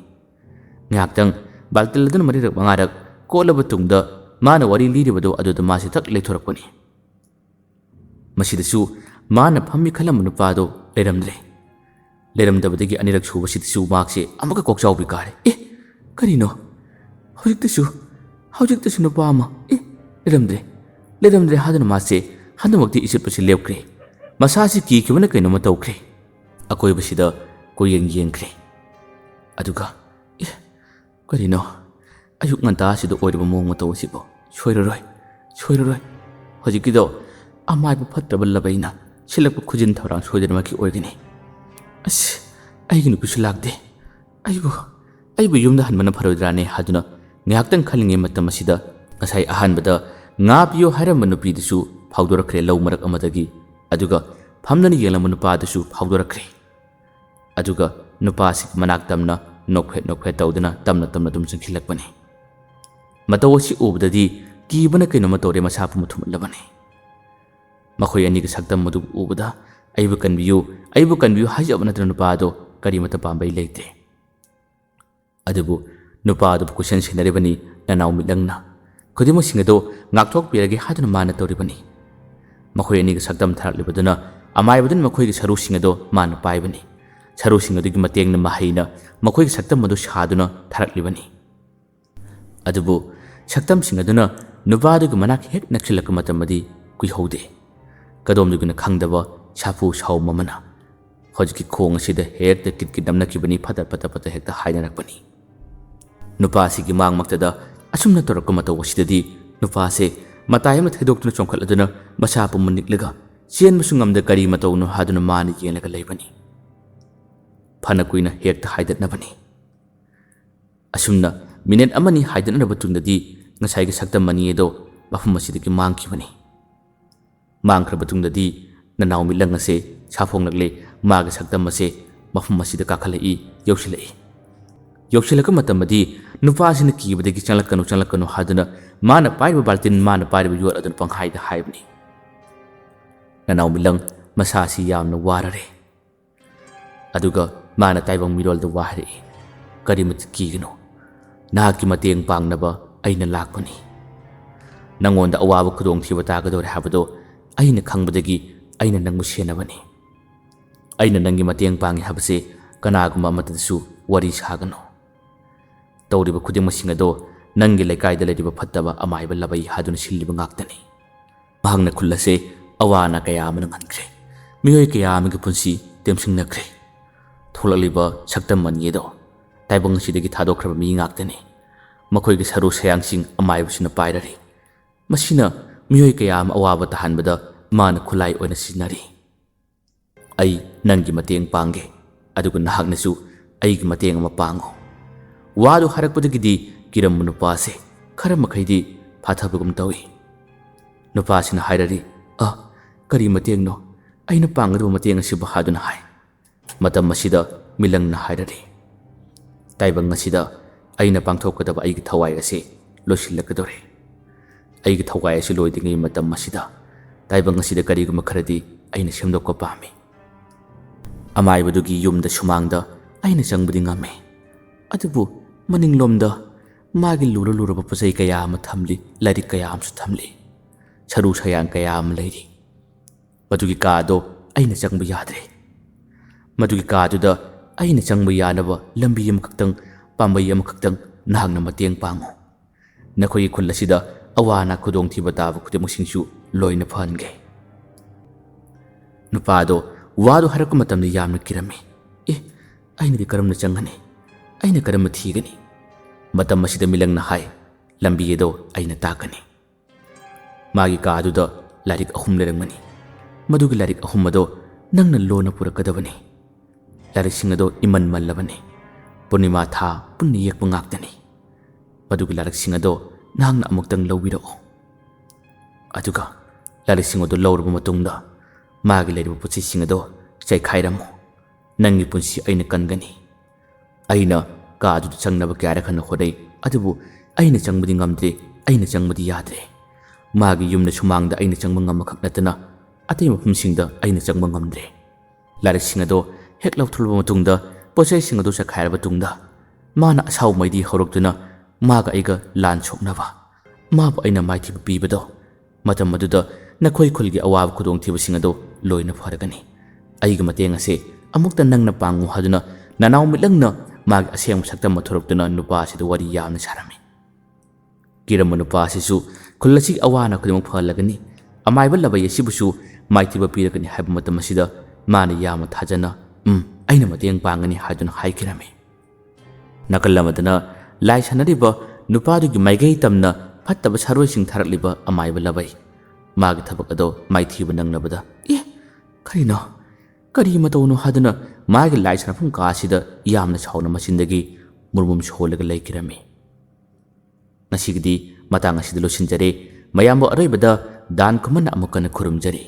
ꯉꯥꯏꯍꯥꯛꯇꯪ ꯕꯥꯜꯇꯤꯜ ꯑꯗꯨꯅ ꯃꯔꯤꯔꯛ ꯃꯉꯥꯔꯛ ꯀꯣꯠꯂꯕ ꯇꯨꯡꯗ ꯃꯥꯅ ꯋꯥꯔꯤ ꯂꯤꯔꯤꯕꯗꯣ ꯑꯗꯨꯗ ꯃꯥꯁꯤ ꯊꯛ ꯂꯩꯊꯣꯔꯛꯄꯅꯤ ꯃꯁꯤꯗꯁꯨ ꯃꯥꯅ ꯐꯝꯃꯤ ꯈꯜꯂꯝꯕ ꯅꯨꯄꯥꯗꯣ ꯂꯩꯔꯝꯗꯕꯗꯒꯤ ꯑꯅꯤꯔꯛ ꯁꯨꯕꯁꯤꯗꯁꯨ ꯃꯥꯛꯁꯦ ꯑꯃꯨꯛꯀ ꯀꯣꯛꯆꯥꯎꯕꯤ ꯀꯥꯔꯦ ꯀꯔꯤꯅꯣ ꯍꯧꯖꯤꯛꯇꯁꯨ ꯅꯨꯄꯥ ꯑꯃ ꯂꯩꯔꯝꯗ꯭ꯔꯦ ꯍꯥꯏꯗꯨꯅ ꯃꯥꯁꯦ ꯍꯟꯗꯛꯃꯛꯇꯤ ꯏꯁꯤꯠꯄꯁꯤ ꯂꯦꯞꯈ꯭ꯔꯦ ꯃꯁꯥꯁꯤ ꯀꯤꯈꯤꯕꯅ ꯀꯩꯅꯣꯝꯃ ꯇꯧꯈ꯭ꯔꯦ ꯑꯀꯣꯏꯕꯁꯤꯗ ꯀꯣꯌꯦꯡ ꯌꯦꯡꯈ꯭ꯔꯦ ꯑꯗꯨꯒ ꯀꯔꯤꯅꯣ ꯑꯌꯨꯛ ꯉꯟꯇꯥꯁꯤꯗ ꯑꯣꯏꯔꯤꯕ ꯃꯑꯣꯡ ꯃꯇꯧ ꯑꯁꯤꯕꯨ ꯁꯣꯏꯔꯔꯣꯏ ꯍꯧꯖꯤꯛꯀꯤꯗꯣ ꯑꯃꯥꯏꯕ ꯐꯠꯇꯕ ꯂꯕꯩꯅ ꯁꯤꯜꯂꯛꯄ ꯈꯨꯖꯤꯟ ꯊꯧꯔꯥꯡ ꯁꯣꯏꯗꯅꯃꯛꯀꯤ ꯑꯣꯏꯒꯅꯤ ꯑꯁ ꯑꯩꯒꯤ ꯅꯨꯄꯤꯁꯨ ꯂꯥꯛꯇꯦ ꯑꯩꯕꯨ ꯌꯨꯝꯗ ꯍꯟꯕꯅ ꯐꯔꯣꯏꯗ꯭ꯔꯥꯅꯦ ꯍꯥꯏꯗꯨꯅ ꯉꯥꯏꯍꯥꯛꯇꯪ ꯈꯜꯂꯤꯉꯩ ꯃꯇꯝ ꯑꯁꯤꯗ ꯉꯁꯥꯏ ꯑꯍꯥꯟꯕꯗ ꯉꯥ ꯄꯤꯌꯣ ꯍꯥꯏꯔꯝꯕ ꯅꯨꯄꯤꯗꯨꯁꯨ ꯐꯥꯎꯗꯣꯔꯛꯈ꯭ꯔꯦ ꯂꯧ ꯃꯔꯛ ꯑꯃꯗꯒꯤ ꯑꯗꯨꯒ ꯐꯝꯗꯅ ꯌꯦꯡꯂꯝꯕ ꯅꯨꯄꯥꯗꯨꯁꯨ ꯐꯥꯎꯗꯣꯔꯛꯈ꯭ꯔꯦ ꯑꯗꯨꯒ ꯅꯨꯄꯥꯁꯤꯒꯤ ꯃꯅꯥꯛ ꯇꯝꯅ ꯅꯣꯛꯐꯦꯠ ꯇꯧꯗꯨꯅ ꯇꯞꯅ ꯑꯗꯨꯝ ꯆꯪꯁꯤꯜꯂꯛꯄꯅꯤ ꯃꯇꯧ ꯑꯁꯤ ꯎꯕꯗꯗꯤ ꯀꯤꯕꯅ ꯀꯩꯅꯣꯝꯃ ꯇꯧꯔꯦ ꯃꯁꯥ ꯄꯨꯝꯕ ꯊꯨꯝꯍꯠꯂꯕꯅꯤ ꯃꯈꯣꯏ ꯑꯅꯤꯒꯤ ꯁꯛꯇꯝ ꯑꯗꯨ ꯎꯕꯗ ꯑꯩꯕꯨ ꯀꯟꯕꯤꯌꯨ ꯍꯥꯏꯖꯕ ꯅꯠꯇꯅ ꯅꯨꯄꯥꯗꯣ ꯀꯔꯤꯃꯠꯇ ꯄꯥꯝꯕꯩ ꯂꯩꯇꯦ ꯑꯗꯨꯕꯨ ꯅꯨꯄꯥꯗꯨꯕꯨ ꯀꯣꯏꯁꯟ ꯁꯦꯟꯅꯔꯤꯕꯅꯤ ꯅꯅꯥꯎ ꯃꯤꯠꯂꯪꯅ ꯈꯨꯗꯤꯡꯃꯛꯁꯤꯡ ꯑꯗꯣ ꯉꯥꯛꯊꯣꯛꯄꯤꯔꯒꯦ ꯍꯥꯏꯗꯨꯅ ꯃꯥꯅ ꯇꯧꯔꯤꯕꯅꯤ ꯃꯈꯣꯏ ꯑꯅꯤꯒꯤ ꯁꯛꯇꯝ ꯊꯥꯔꯛꯂꯤꯕꯗꯨꯅ ꯑꯃꯥꯏꯕꯗꯨꯅ ꯃꯈꯣꯏꯒꯤ ꯁꯔꯨꯁꯤꯡ ꯑꯗꯣ ꯃꯥꯅ ꯄꯥꯏꯕꯅꯤ ꯁꯔꯨꯁꯤꯡ ꯑꯗꯨꯒꯤ ꯃꯇꯦꯡꯅ ꯃꯍꯩꯅ ꯃꯈꯣꯏꯒꯤ ꯁꯛꯇꯝ ꯑꯗꯨ ꯁꯥꯗꯨꯅ ꯊꯥꯔꯛꯂꯤꯕꯅꯤ ꯑꯗꯨꯕꯨ ꯁꯛꯇꯝꯁꯤꯡ ꯑꯗꯨꯅ ꯅꯨꯄꯥꯗꯨꯒꯤ ꯃꯅꯥꯛ ꯍꯦꯛ ꯅꯛꯁꯤꯜꯂꯛꯄ ꯃꯇꯝꯗꯤ ꯀꯨꯏꯍꯧꯗꯦ ꯀꯗꯣꯝꯗꯨꯒꯤꯅ ꯈꯪꯗꯕ ꯁꯥꯐꯨ ꯁꯥꯎꯝ ꯑꯃꯅ ꯍꯧꯖꯤꯛꯀꯤ ꯈꯣꯡ ꯑꯁꯤꯗ ꯍꯦꯛꯇ ꯀꯤꯠ ꯅꯝꯅꯈꯤꯕꯅꯤ ꯐꯠꯇ ꯍꯦꯛꯇ ꯍꯥꯏꯅꯔꯛꯄꯅꯤ ꯅꯨꯄꯥꯁꯤꯒꯤ ꯃꯥꯡꯃꯛꯇꯗ ꯑꯁꯨꯝꯅ ꯇꯧꯔꯛꯄ ꯃꯇꯧ ꯑꯁꯤꯗꯗꯤ ꯅꯨꯄꯥꯁꯦ ꯃꯇꯥꯏ ꯑꯃ ꯊꯩꯗꯣꯛꯇꯨꯅ ꯆꯣꯡꯈꯠꯂꯗꯨꯅ ꯃꯁꯥ ꯄꯨꯝꯕ ꯅꯤꯛꯂꯒ ꯆꯦꯟꯕꯁꯨ ꯉꯝꯗ ꯀꯔꯤ ꯃꯇꯧꯅꯣ ꯍꯥꯏꯗꯨꯅ ꯃꯥꯅ ꯌꯦꯡꯂꯒ ꯂꯩꯕꯅꯤ ꯐꯅ ꯀꯨꯏꯅ ꯍꯦꯛꯇ ꯍꯥꯏꯗꯠꯅꯕꯅꯤ ꯑꯁꯨꯝꯅ ꯃꯤꯅꯤꯠ ꯑꯃꯅꯤ ꯍꯥꯏꯗꯠꯅꯔꯕ ꯇꯨꯡꯗꯗꯤ ꯉꯁꯥꯏꯒꯤ ꯁꯛꯇꯝ ꯑꯅꯤ ꯑꯗꯣ ꯃꯐꯝ ꯑꯁꯤꯗꯒꯤ ꯃꯥꯡꯈꯤꯕꯅꯤ ꯃꯥꯡꯈ꯭ꯔꯕ ꯇꯨꯡꯗꯗꯤ ꯅꯅꯥꯎ ꯃꯤꯠꯂꯪ ꯑꯁꯦ ꯁꯥꯐꯣꯡꯂꯛꯂꯦ ꯃꯥꯒꯤ ꯁꯛꯇꯝ ꯑꯁꯦ ꯃꯐꯝ ꯑꯁꯤꯗ ꯀꯥꯈꯠꯂꯛꯏ ꯌꯧꯁꯤꯜꯂꯛꯄ ꯃꯇꯝꯗꯤ ꯅꯨꯄꯥꯁꯤꯅ ꯀꯤꯕꯗꯒꯤ ꯆꯪꯂꯛꯀꯅꯨ ꯍꯥꯏꯗꯨꯅ ꯃꯥꯅ ꯄꯥꯏꯔꯤꯕ ꯕꯥꯜꯇꯤꯟ ꯃꯥꯅ ꯄꯥꯏꯔꯤꯕ ꯌꯣꯠ ꯑꯗꯨꯅ ꯄꯪꯍꯥꯏꯗ ꯍꯥꯏꯕꯅꯤ ꯅꯅꯥꯎ ꯃꯤꯠꯂꯪ ꯃꯁꯥꯁꯤ ꯌꯥꯝꯅ ꯋꯥꯔꯔꯦ ꯑꯗꯨꯒ ꯃꯥꯅ ꯇꯥꯏꯕꯪ ꯃꯤꯔꯣꯜꯗ ꯋꯥ ꯍꯥꯏꯔꯛꯏ ꯀꯔꯤꯃꯠꯇ ꯀꯤꯒꯅꯨ ꯅꯍꯥꯛꯀꯤ ꯃꯇꯦꯡ ꯄꯥꯡꯅꯕ ꯑꯩꯅ ꯂꯥꯛꯄꯅꯤ ꯅꯪꯉꯣꯟꯗ ꯑꯋꯥꯕ ꯈꯨꯗꯣꯡꯊꯤꯕ ꯇꯥꯒꯗꯧꯔꯦ ꯍꯥꯏꯕꯗꯣ ꯑꯩꯅ ꯈꯪꯕꯗꯒꯤ ꯑꯩꯅ ꯅꯪꯕꯨ ꯁꯦꯟꯅꯕꯅꯤ ꯑꯩꯅ ꯅꯪꯒꯤ ꯃꯇꯦꯡ ꯄꯥꯡꯉꯤ ꯍꯥꯏꯕꯁꯦ ꯀꯅꯥꯒꯨꯝꯕ ꯑꯃꯠꯇꯗꯁꯨ ꯋꯥꯔꯤ ꯁꯥꯒꯅꯨ ꯇꯧꯔꯤꯕ ꯈꯨꯗꯤꯡꯃꯛꯁꯤꯡ ꯑꯗꯣ ꯅꯪꯒꯤ ꯂꯩꯀꯥꯏꯗ ꯂꯩꯔꯤꯕ ꯐꯠꯇꯕ ꯑꯃꯥꯏꯕ ꯂꯕꯩ ꯍꯥꯏꯗꯨꯅ ꯁꯤꯜꯂꯤꯕ ꯉꯥꯛꯇꯅꯤ ꯃꯍꯥꯛꯅ ꯈꯨꯜ ꯑꯁꯦ ꯑꯋꯥ ꯑꯅꯥ ꯀꯌꯥ ꯑꯃꯅ ꯉꯟꯈ꯭ꯔꯦ ꯃꯤꯑꯣꯏ ꯀꯌꯥ ꯑꯃꯒꯤ ꯄꯨꯟꯁꯤ ꯇꯦꯝꯁꯤꯡꯅꯈ꯭ꯔꯦ ꯊꯣꯛꯂꯛꯂꯤꯕ ꯁꯛꯇꯝ ꯑꯅꯤ ꯑꯗꯣ ꯇꯥꯏꯕꯪ ꯑꯁꯤꯗꯒꯤ ꯊꯥꯗꯣꯛꯈ꯭ꯔꯕ ꯃꯤ ꯉꯥꯛꯇꯅꯤ ꯃꯈꯣꯏꯒꯤ ꯁꯔꯨ ꯁꯌꯥꯡꯁꯤꯡ ꯑꯃꯥꯏꯕꯁꯤꯅ ꯄꯥꯏꯔꯔꯤ ꯃꯁꯤꯅ ꯃꯤꯑꯣꯏ ꯀꯌꯥ ꯑꯃ ꯑꯋꯥꯕ ꯇꯥꯍꯟꯕꯗ ꯃꯥꯅ ꯈꯨꯠꯂꯥꯏ ꯑꯣꯏꯅ ꯁꯤꯖꯤꯟꯅꯔꯤ ꯑꯩ ꯅꯪꯒꯤ ꯃꯇꯦꯡ ꯄꯥꯡꯒꯦ ꯑꯗꯨꯒ ꯅꯍꯥꯛꯅꯁꯨ ꯑꯩꯒꯤ ꯃꯇꯦꯡ ꯑꯃ ꯄꯥꯡꯉꯨ ꯋꯥꯗꯨ ꯍꯥꯏꯔꯛꯄꯗꯒꯤꯗꯤ ꯀꯤꯔꯝꯕ ꯅꯨꯄꯥꯁꯦ ꯈꯔ ꯃꯈꯩꯗꯤ ꯐꯥꯊꯕꯒꯨꯝ ꯇꯧꯏ ꯅꯨꯄꯥꯁꯤꯅ ꯍꯥꯏꯔꯔꯤ ꯀꯔꯤ ꯃꯇꯦꯡꯅꯣ ꯑꯩꯅ ꯄꯥꯡꯒꯗꯕ ꯃꯇꯦꯡ ꯑꯁꯤꯕꯨ ꯍꯥꯏꯗꯨꯅ ꯍꯥꯏ ꯃꯇꯝ ꯑꯁꯤꯗ ꯃꯤꯂꯪꯅ ꯍꯥꯏꯔꯔꯤ ꯇꯥꯏꯕꯪ ꯑꯁꯤꯗ ꯑꯩꯅ ꯄꯥꯡꯊꯣꯛꯀꯗꯕ ꯑꯩꯒꯤ ꯊꯋꯥꯏ ꯑꯁꯤ ꯂꯣꯏꯁꯤꯜꯂꯛꯀꯗꯧꯔꯦ ꯑꯩꯒꯤ ꯊꯋꯥꯏ ꯑꯁꯤ ꯂꯣꯏꯗ꯭ꯔꯤꯉꯩ ꯃꯇꯝ ꯑꯁꯤꯗ ꯇꯥꯏꯕꯪ ꯑꯁꯤꯗ ꯀꯔꯤꯒꯨꯝꯕ ꯈꯔꯗꯤ ꯑꯩꯅ ꯁꯦꯝꯗꯣꯛꯄ ꯄꯥꯝꯃꯤ ꯑꯃꯥꯏꯕꯗꯨꯒꯤ ꯌꯨꯝꯗ ꯁꯨꯃꯥꯡꯗ ꯑꯩꯅ ꯆꯪꯕꯗꯤ ꯉꯝꯃꯤ ꯑꯗꯨꯕꯨ ꯃꯅꯤꯡꯂꯣꯝꯗ ꯃꯥꯒꯤ ꯂꯨꯔꯕ ꯄꯣꯠꯆꯩ ꯀꯌꯥ ꯑꯃ ꯊꯝꯂꯤ ꯂꯥꯏꯔꯤꯛ ꯀꯌꯥ ꯑꯃꯁꯨ ꯊꯝꯂꯤ ꯁꯔꯨ ꯁꯌꯥꯡ ꯀꯌా ꯑꯃ ꯂꯩꯔꯤ ꯃꯗꯨꯒꯤ ꯀꯥꯗꯣ ꯑꯩꯅ ꯆꯪꯕ ꯌꯥꯗ꯭ꯔꯦ ꯃꯗꯨꯒꯤ ꯀꯥꯗꯨꯗ ꯑꯩꯅ ꯆꯪꯕ ꯌꯥꯅꯕ ꯂꯝꯕꯤ ꯑꯃꯈꯛꯇꯪ ꯄꯥꯝꯕꯩ ꯑꯃꯈꯛꯇꯪ ꯅꯍꯥꯛꯅ ꯃꯇꯦꯡ ꯄꯥꯡꯉꯨ ꯅꯈꯣꯏꯒꯤ ꯈꯨꯜ ꯑꯁꯤꯗ ꯑꯋꯥ ꯑꯅꯥ ꯈꯨꯗꯣꯡꯊꯤꯕ ꯇꯥꯕ ꯈꯨꯗꯤꯡꯃꯛꯁꯤꯡꯁꯨ ꯂꯣꯏꯅ ꯐꯍꯟꯒꯦ ꯅꯨꯄꯥꯗꯣ ꯋꯥꯗꯣ ꯍꯥꯏꯔꯛꯄ ꯃꯇꯝꯗ ꯌꯥꯝꯅ ꯀꯤꯔꯝꯃꯤ ꯑꯩꯅꯗꯤ ꯀꯔꯝꯅ ꯆꯪꯒꯅꯤ ꯑꯩꯅ ꯀꯔꯝꯅ ꯊꯤꯒꯅꯤ ꯃꯇꯝ ꯑꯁꯤꯗ ꯃꯤꯂꯪꯅ ꯍꯥꯏ ꯂꯝꯕꯤ ꯑꯗꯣ ꯑꯩꯅ ꯇꯥꯛꯀꯅꯤ ꯃꯥꯒꯤ ꯀꯥꯗꯨꯗ ꯂꯥꯏꯔꯤꯛ 3 ꯂꯩꯔꯝꯒꯅꯤ ꯃꯗꯨꯒꯤ ꯂꯥꯏꯔꯤꯛ 3 ꯑꯗꯣ ꯅꯪꯅ ꯂꯣꯟꯅ ꯄꯨꯔꯛꯀꯗꯕꯅꯤ ꯂꯥꯏꯔꯤꯛꯁꯤꯡ ꯑꯗꯣ ꯏꯃꯟ ꯃꯜꯂꯕꯅꯤ ꯄꯨꯔꯅꯤꯃꯥ ꯊꯥ ꯄꯨꯟꯅ ꯌꯦꯛꯄ ꯉꯥꯛꯇꯅꯤ ꯃꯗꯨꯒꯤ ꯂꯥꯏꯔꯤꯛꯁꯤꯡ ꯑꯗꯣ ꯅꯍꯥꯛꯅ ꯑꯃꯨꯛꯇꯪ ꯂꯧꯕꯤꯔꯛꯑꯣ ꯑꯗꯨꯒ ꯂꯥꯏꯔꯤꯛꯁꯤꯡ ꯑꯗꯣ ꯂꯧꯔꯕ ꯃꯇꯨꯡꯗ ꯃꯥꯒꯤ ꯂꯩꯔꯤꯕ ꯄꯣꯠꯆꯩꯁꯤꯡ ꯑꯗꯣ ꯆꯩꯈꯥꯏꯔꯝꯃꯨ ꯅꯪꯒꯤ ꯄꯨꯟꯁꯤ ꯑꯩꯅ ꯀꯟꯒꯅꯤ ꯑꯩꯅ ꯀꯥꯗꯨꯗ ꯆꯪꯅꯕ ꯀꯌꯥꯔꯛ ꯍꯟꯅ ꯍꯣꯠꯅꯩ ꯑꯗꯨꯕꯨ ꯑꯩꯅ ꯆꯪꯕꯗꯤ ꯉꯝꯗ꯭ꯔꯦ ꯑꯩꯅ ꯆꯪꯕꯗꯤ ꯌꯥꯗ꯭ꯔꯦ ꯃꯥꯒꯤ ꯌꯨꯝꯗ ꯁꯨꯃꯥꯡꯗ ꯑꯩꯅ ꯆꯪꯕ ꯉꯝꯕꯈꯛ ꯅꯠꯇꯅ ꯑꯇꯩ ꯃꯐꯝꯁꯤꯡꯗ ꯑꯩꯅ ꯆꯪꯕ ꯉꯝꯗ꯭ꯔꯦ ꯂꯥꯏꯔꯤꯛꯁꯤꯡ ꯑꯗꯣ ꯍꯦꯛ ꯂꯧꯊꯣꯛꯂꯕ ꯃꯇꯨꯡꯗ ꯄꯣꯠꯆꯩꯁꯤꯡ ꯑꯗꯨ ꯆꯈꯥꯏꯔꯕ ꯇꯨꯡꯗ ꯃꯥꯅ ꯑꯁꯥꯎ ꯃꯩꯗꯤ ꯍꯧꯔꯛꯇꯨꯅ ꯃꯥꯒ ꯑꯩꯒ ꯂꯥꯟ ꯁꯣꯛꯅꯕ ꯃꯥꯕꯨ ꯑꯩꯅ ꯃꯥꯏꯊꯤꯕ ꯄꯤꯕꯗꯣ ꯃꯇꯝ ꯑꯗꯨꯗ ꯅꯈꯣꯏ ꯈꯨꯜꯒꯤ ꯑꯋꯥꯕ ꯈꯨꯗꯣꯡꯊꯤꯕꯁꯤꯡ ꯑꯗꯨ ꯂꯣꯏꯅ ꯐꯔꯒꯅꯤ ꯑꯩꯒꯤ ꯃꯇꯦꯡ ꯑꯁꯤ ꯑꯃꯨꯛꯇ ꯅꯪꯅ ꯄꯥꯡꯉꯨ ꯍꯥꯏꯗꯨꯅ ꯅꯅꯥꯎ ꯃꯤꯠꯂꯪꯅ ꯃꯥꯒꯤ ꯑꯁꯦꯡꯕ ꯁꯛꯇꯝ ꯊꯣꯔꯛꯇꯨꯅ ꯅꯨꯄꯥ ꯑꯁꯤꯗ ꯋꯥꯔꯤ ꯌꯥꯝꯅ ꯁꯥꯔꯝꯃꯤ ꯀꯤꯔꯝꯕ ꯅꯨꯄꯥ ꯑꯁꯤꯁꯨ ꯈꯨꯜ ꯑꯁꯤꯒꯤ ꯑꯋꯥ ꯑꯅꯥ ꯈꯨꯗꯤꯡꯃꯛ ꯐꯍꯜꯂꯒꯅꯤ ꯑꯃꯥꯏꯕ ꯂꯕꯩ ꯑꯁꯤꯕꯨꯁꯨ ꯃꯥꯏꯊꯤꯕ ꯄꯤꯔꯒꯅꯤ ꯍꯥꯏꯕ ꯃꯇꯝ ꯑꯁꯤꯗ ꯃꯥꯅ ꯌꯥꯝꯅ ꯊꯥꯖꯅ ꯑꯩꯅ ꯃꯇꯦꯡ ꯄꯥꯡꯒꯅꯤ ꯍꯥꯏꯗꯨꯅ ꯍꯥꯏꯈꯤꯔꯝꯃꯤ ꯅꯥꯀꯜ ꯑꯃꯗꯅ ꯂꯥꯏ ꯁꯥꯟꯅꯔꯤꯕ ꯅꯨꯄꯥꯗꯨꯒꯤ ꯃꯥꯏꯀꯩ ꯇꯝꯅ ꯐꯠꯇꯕ ꯁꯥꯔꯣꯏꯁꯤꯡ ꯊꯥꯔꯛꯂꯤꯕ ꯑꯃꯥꯏꯕ ꯂꯕꯩ ꯃꯥꯒꯤ ꯊꯕꯛ ꯑꯗꯣ ꯃꯥꯏꯊꯤꯕ ꯅꯪꯅꯕꯗ ꯀꯔꯤꯅꯣ ꯀꯔꯤ ꯃꯇꯧꯅꯣ ꯍꯥꯏꯗꯨꯅ ꯃꯥꯒꯤ ꯂꯥꯏ ꯁꯥꯟꯅꯐꯝ ꯀꯥ ꯑꯁꯤꯗ ꯌꯥꯝꯅ ꯁꯥꯎꯅ ꯃꯆꯤꯟꯗꯒꯤ ꯃꯨꯔꯃꯨꯝ ꯁꯣꯜꯂꯒ ꯂꯩꯈꯤꯔꯝꯃꯤ ꯉꯁꯤꯒꯤꯗꯤ ꯃꯇꯥꯡ ꯑꯁꯤꯗ ꯂꯣꯏꯁꯤꯟꯖꯔꯦ ꯃꯌꯥꯝꯕꯨ ꯑꯔꯣꯏꯕꯗ ꯗꯥꯟ ꯈꯨꯃꯟꯅ ꯑꯃꯨꯛ ꯍꯟꯅ ꯈꯨꯔꯨꯝꯖꯔꯤ